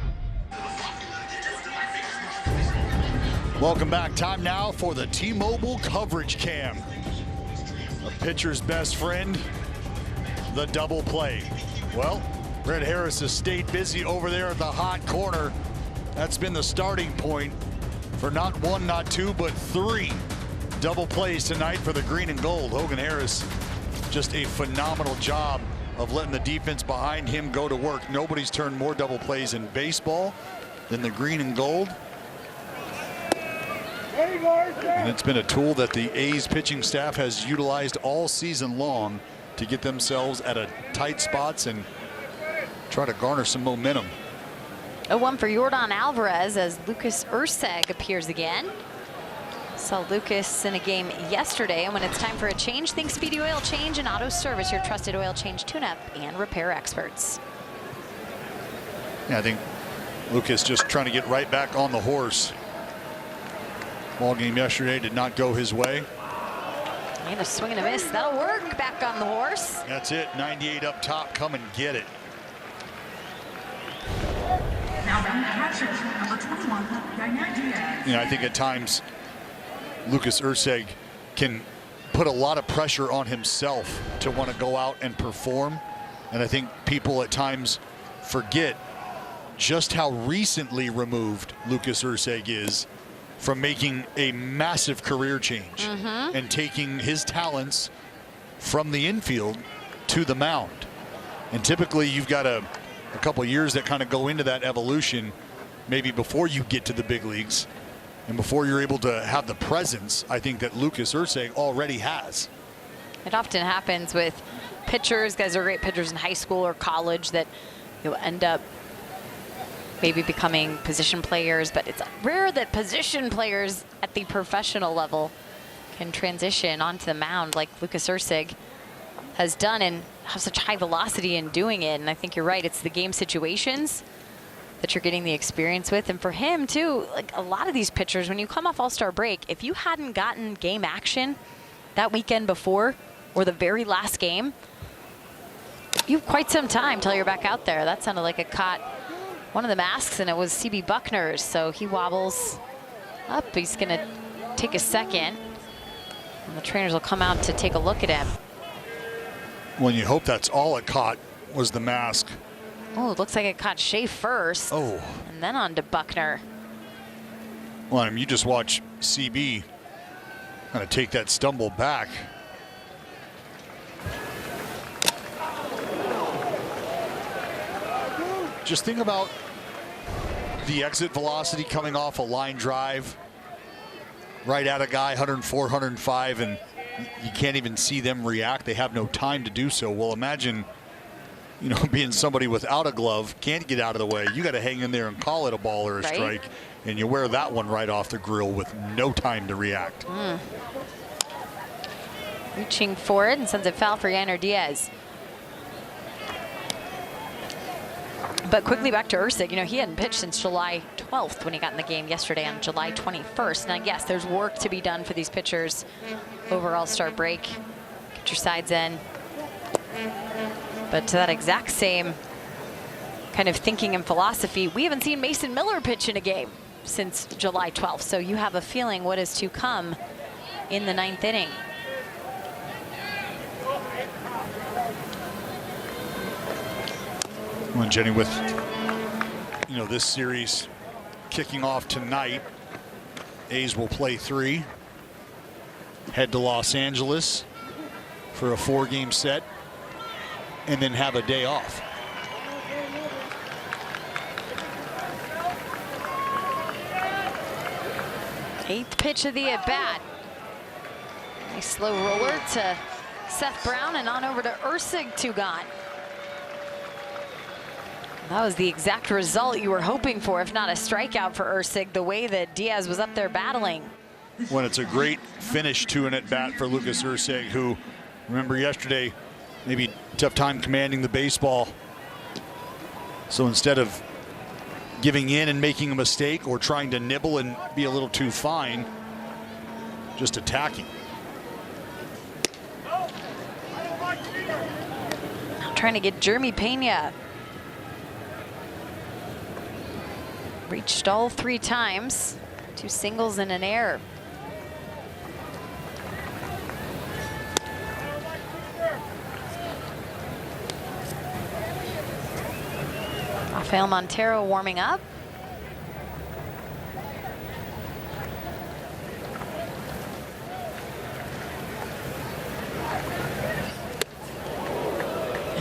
Welcome back. Time now for the T-Mobile coverage cam. A pitcher's best friend, the double play. Well, Red Harris has stayed busy over there at the hot corner. That's been the starting point for not 1, not 2, but 3 double plays tonight for the green and gold. Hogan Harris, just a phenomenal job of letting the defense behind him go to work. Nobody's turned more double plays in baseball than the green and gold. And it's been a tool that the A's pitching staff has utilized all season long to get themselves at a tight spots and try to garner some momentum. 0-1 for Yordan Alvarez as Lucas Urseg appears again. Saw Lucas in a game yesterday, and when it's time for a change, think Speedy Oil Change and Auto Service, your trusted oil change tune-up and repair experts. Yeah, I think Lucas just trying to get right back on the horse. Ball game yesterday did not go his way. And a swing and a miss. That'll work. Back on the horse. That's it. 98 up top. Come and get it. Now batting catcher, number 21, Yainer Diaz. You know, I think at times Lucas Urseg can put a lot of pressure on himself to want to go out and perform. And I think people at times forget just how recently removed Lucas Erceg is from making a massive career change and taking his talents from the infield to the mound. And typically you've got a couple years that kind of go into that evolution, maybe before you get to the big leagues and before you're able to have the presence I think that Lucas Erceg already has. It often happens with pitchers, guys are great pitchers in high school or college, that you'll end up maybe becoming position players, but it's rare that position players at the professional level can transition onto the mound like Lucas Erceg has done and have such high velocity in doing it. And I think you're right, it's the game situations that you're getting the experience with. And for him too, like a lot of these pitchers, when you come off All-Star break, if you hadn't gotten game action that weekend before or the very last game, you have quite some time till you're back out there. That sounded like it caught one of the masks, and it was CB Buckner's. So he wobbles up. He's going to take a second, and the trainers will come out to take a look at him. Well, you hope that's all it caught was the mask. Oh, it looks like it caught Shea first. Oh. And then on to Buckner. Well, I mean, you just watch CB kind of take that stumble back. Just think about the exit velocity coming off a line drive right at a guy 104, 105, and you can't even see them react. They have no time to do so. Well, imagine, you know, being somebody without a glove, can't get out of the way. You got to hang in there and call it a ball or a strike, and you wear that one right off the grill with no time to react. Reaching for it and sends it foul for Yainer Diaz. But quickly back to Erceg. You know, he hadn't pitched since July 12th when he got in the game yesterday on July 21st. Now, yes, there's work to be done for these pitchers over All-Star break. Get your sides in. But to that exact same kind of thinking and philosophy, we haven't seen Mason Miller pitch in a game since July 12th. So you have a feeling what is to come in the 9th inning. Well, Jenny, with this series kicking off tonight, A's will play 3, head to Los Angeles for a 4-game set, and then have a day off. Eighth pitch of the at-bat. Nice slow roller to Seth Brown and on over to Erceg, 2 gone. That was the exact result you were hoping for, if not a strikeout for Erceg, the way that Diaz was up there battling. When it's a great finish to an at-bat for Lucas Erceg, who, remember yesterday, maybe tough time commanding the baseball. So instead of giving in and making a mistake or trying to nibble and be a little too fine, just attacking. Trying to get Jeremy Pena. Reached all 3 times. 2 singles and an error. Rafael Montero warming up.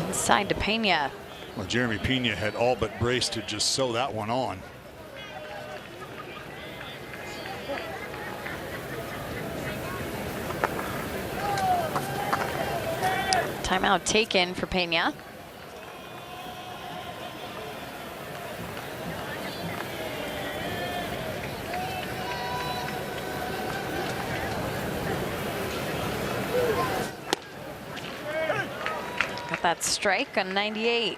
Inside to Pena. Well, Jeremy Pena had all but braced to just sew that one on. Timeout taken for Pena. Got that strike on 98.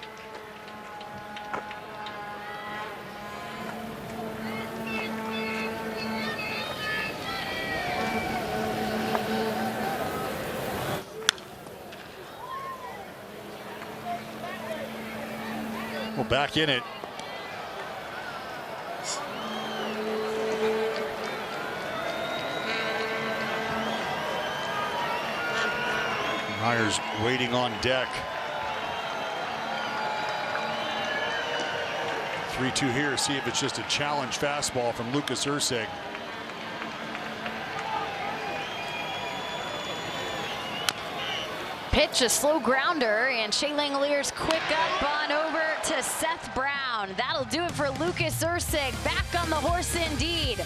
Well, back in it. Myers waiting on deck. 3-2 here. See if it's just a challenge fastball from Lucas Urseg. Pitch, a slow grounder, and Shea Langoliers quick up on over to Seth Brown. That'll do it for Lucas Ursig. Back on the horse indeed.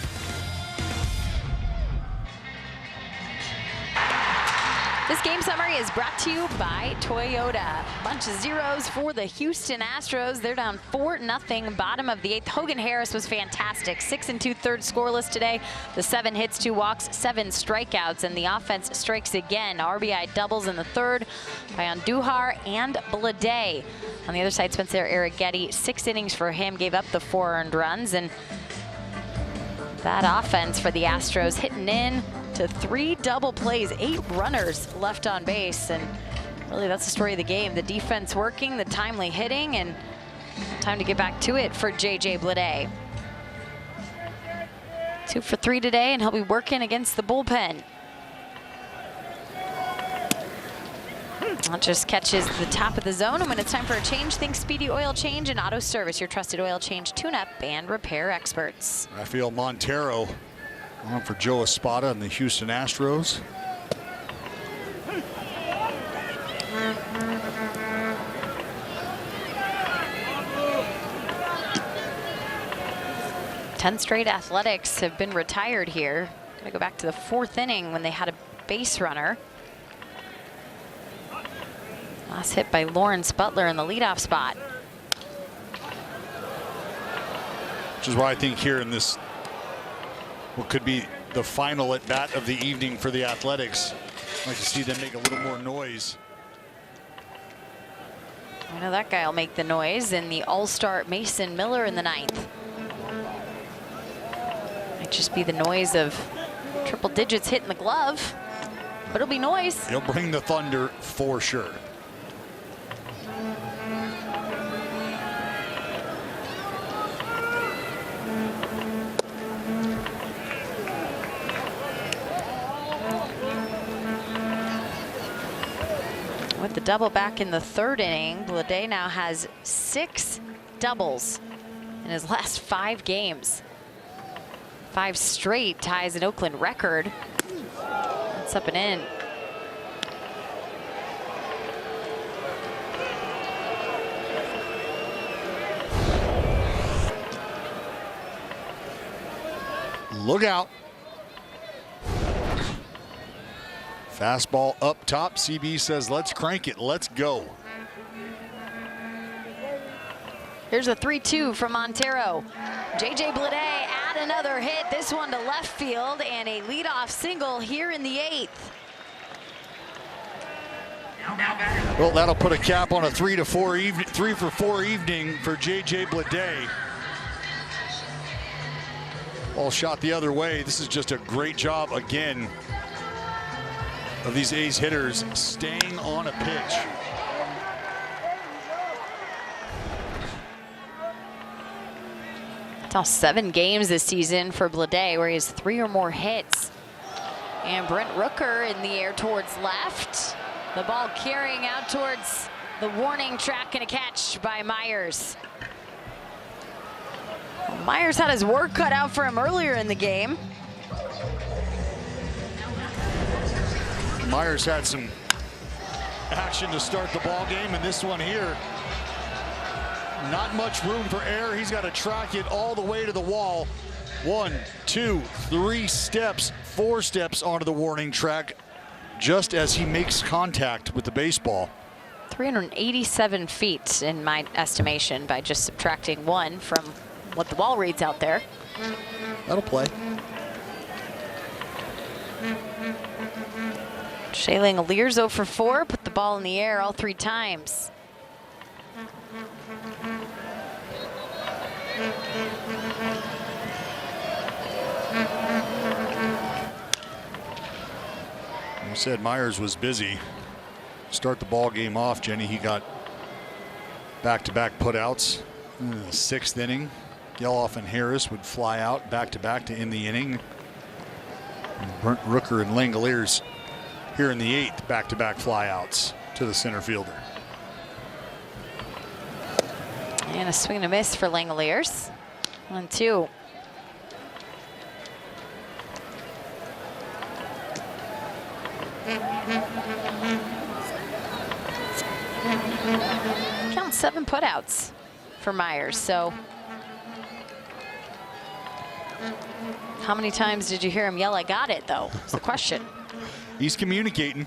This game summary is brought to you by Toyota. Bunch of zeros for the Houston Astros. They're down 4-0, bottom of the 8th. Hogan Harris was fantastic. 6 2/3 scoreless today. The 7 hits, 2 walks, 7 strikeouts, and the offense strikes again. RBI doubles in the 3rd by Andujar and Blade. On the other side, Spencer Arrighetti, 6 innings for him, gave up the 4 earned runs, and that offense for the Astros hitting in to 3 double plays, 8 runners left on base, and really that's the story of the game. The defense working, the timely hitting, and time to get back to it for JJ Bleday. 2 for 3 today, and he'll be working against the bullpen. That just catches the top of the zone, and when it's time for a change, think Speedy Oil Change and Auto Service, your trusted oil change, tune-up, and repair experts. Rafael Montero on for Joe Espada and the Houston Astros. Ten straight Athletics have been retired here. Gonna go back to the 4th inning when they had a base runner. Last hit by Lawrence Butler in the leadoff spot. Which is why I think here in this, what could be the final at bat of the evening for the Athletics, I'd like to see them make a little more noise. I know that guy will make the noise, and the all-star Mason Miller in the 9th. Might just be the noise of triple digits hitting the glove, but it'll be noise. He'll bring the thunder for sure. With the double back in the 3rd inning, Bleday now has 6 doubles in his last 5 games. 5 straight ties an Oakland record. That's up and in. Look out. Fastball up top. CB says, let's crank it. Let's go. Here's a 3-2 from Montero. JJ Bleday add another hit. This one to left field, and a leadoff single here in the 8th. Well, that'll put a cap on a 3 for 4 evening for JJ Bleday. Ball shot the other way. This is just a great job again of these A's hitters staying on a pitch. It's all 7 games this season for Bleday, where he has 3 or more hits. And Brent Rooker in the air towards left. The ball carrying out towards the warning track, and a catch by Myers. Well, Myers had his work cut out for him earlier in the game. Myers had some action to start the ball game, and this one here, not much room for error. He's got to track it all the way to the wall. 1, 2, 3 steps, 4 steps onto the warning track, just as he makes contact with the baseball. 387 feet in my estimation, by just subtracting 1 from what the ball reads out there. That'll play. Shea Langoliers 0 for 4, put the ball in the air all 3 times. You said Myers was busy. Start the ball game off, Jenny. He got back-to-back putouts in the 6th inning. Geloff and Harris would fly out back-to-back to end the inning. And Brent Rooker and Langoliers here in the 8th, back-to-back flyouts to the center fielder. And a swing and a miss for Langoliers. 1-2. Count 7 putouts for Myers. So how many times did you hear him yell, "I got it," though? Is the question. He's communicating.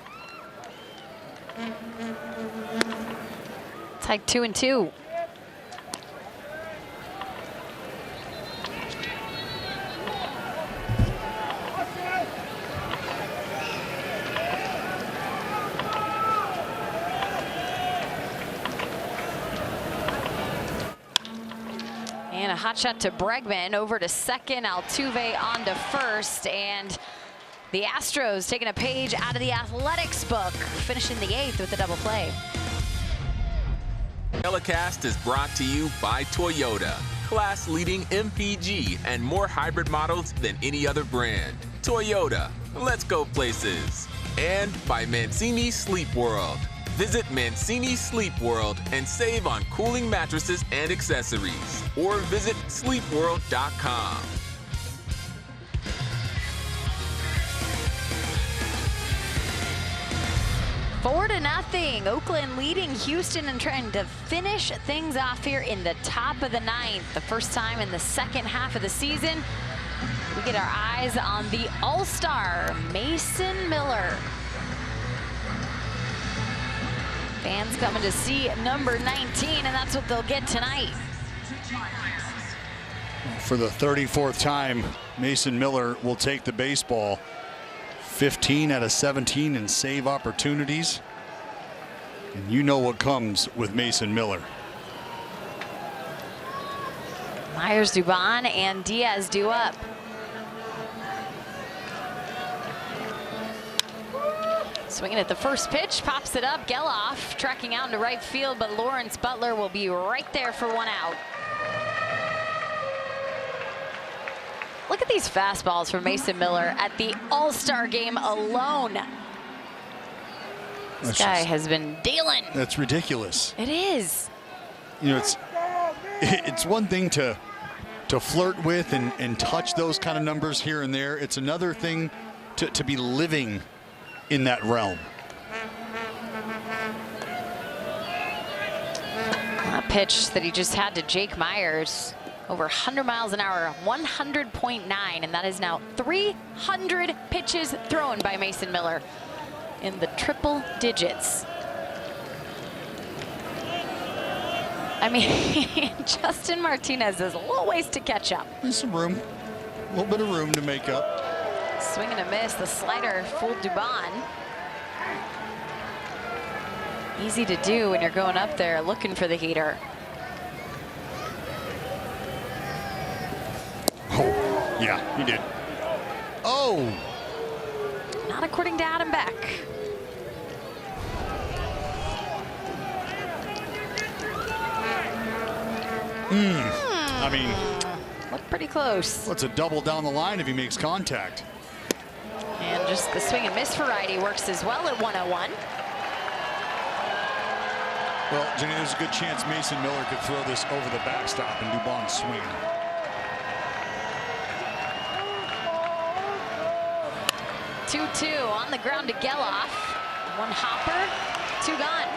Tied 2-2. And a hot shot to Bregman, over to second, Altuve on to first, and the Astros taking a page out of the athletics book, finishing the 8th with a double play. Telecast is brought to you by Toyota. Class-leading MPG and more hybrid models than any other brand. Toyota, let's go places. And by Mancini Sleep World. Visit Mancini Sleep World and save on cooling mattresses and accessories. Or visit sleepworld.com. Four to nothing. Oakland leading Houston and trying to finish things off here in the top of the 9th. The first time in the second half of the season. We get our eyes on the All-Star, Mason Miller. Fans coming to see number 19, and that's what they'll get tonight. For the 34th time, Mason Miller will take the baseball. 15 out of 17 in save opportunities. And you know what comes with Mason Miller. Myers, Dubon, and Diaz due up. Swinging at the first pitch, pops it up. Geloff tracking out into right field, but Lawrence Butler will be right there for one out. Look at these fastballs from Mason Miller at the All-Star game alone. This guy has been dealing. That's ridiculous. It is. You know, it's one thing to flirt with and touch those kind of numbers here and there. It's another thing to be living in that realm. A pitch that he just had to Jake Myers. Over 100 miles an hour, 100.9, and that is now 300 pitches thrown by Mason Miller in the triple digits. I mean, Justin Martinez has a little ways to catch up. There's some room, a little bit of room to make up. Swing and a miss, the slider fooled Dubon. Easy to do when you're going up there looking for the heater. Oh, yeah, he did. Oh! Not according to Adam Beck. I mean, looked pretty close. What's a double down the line if he makes contact? And just the swing and miss variety works as well at 101. Well, Jenny, there's a good chance Mason Miller could throw this over the backstop and Dubon swing. 2-2 on the ground to Geloff. One hopper, 2 gone.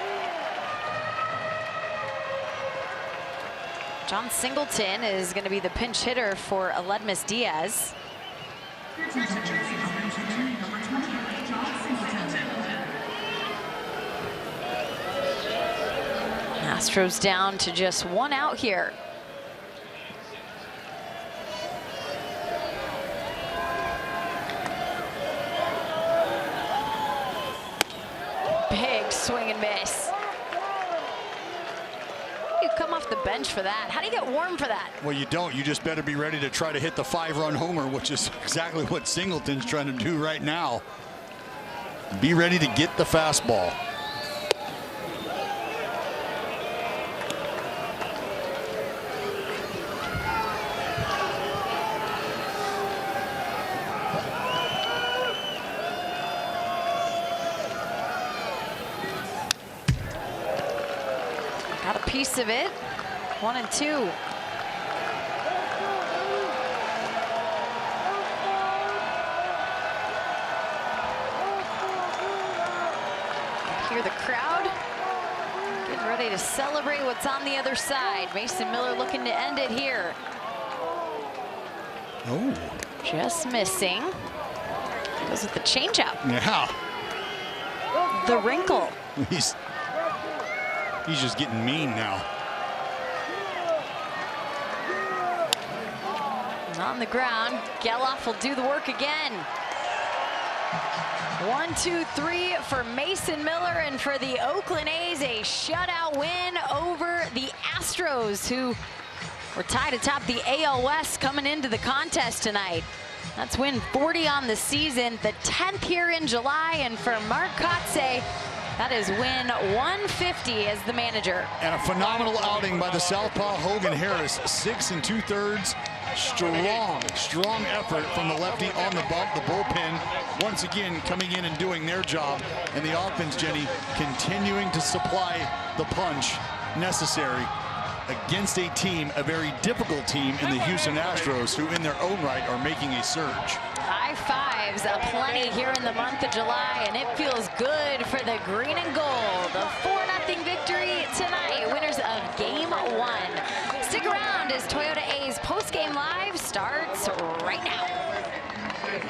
John Singleton is going to be the pinch hitter for Aledmus Diaz. Astros down to just 1 out here. Big swing and miss. You come off the bench for that. How do you get warm for that? Well, you don't. You just better be ready to try to hit the 5-run homer, which is exactly what Singleton's trying to do right now. Be ready to get the fastball. Got a piece of it. 1-2. Hear the crowd getting ready to celebrate what's on the other side. Mason Miller looking to end it here. Oh. Just missing. Goes with the changeup. Yeah. The wrinkle. He's just getting mean now. And on the ground, Geloff will do the work again. 1, 2, 3 for Mason Miller, and for the Oakland A's, a shutout win over the Astros, who were tied atop the AL West coming into the contest tonight. That's win 40 on the season, the 10th here in July, and for Mark Kotze, that is win 150 as the manager. And a phenomenal outing by the southpaw Hogan Harris. 6 2/3. Strong effort from the lefty on the bump. The bullpen once again coming in and doing their job. And the offense, Jenny, continuing to supply the punch necessary against a team, a very difficult team in the Houston Astros, who in their own right are making a surge. High fives aplenty here in the month of July, and it feels good for the green and gold. A 4-0 victory tonight, winners of Game 1.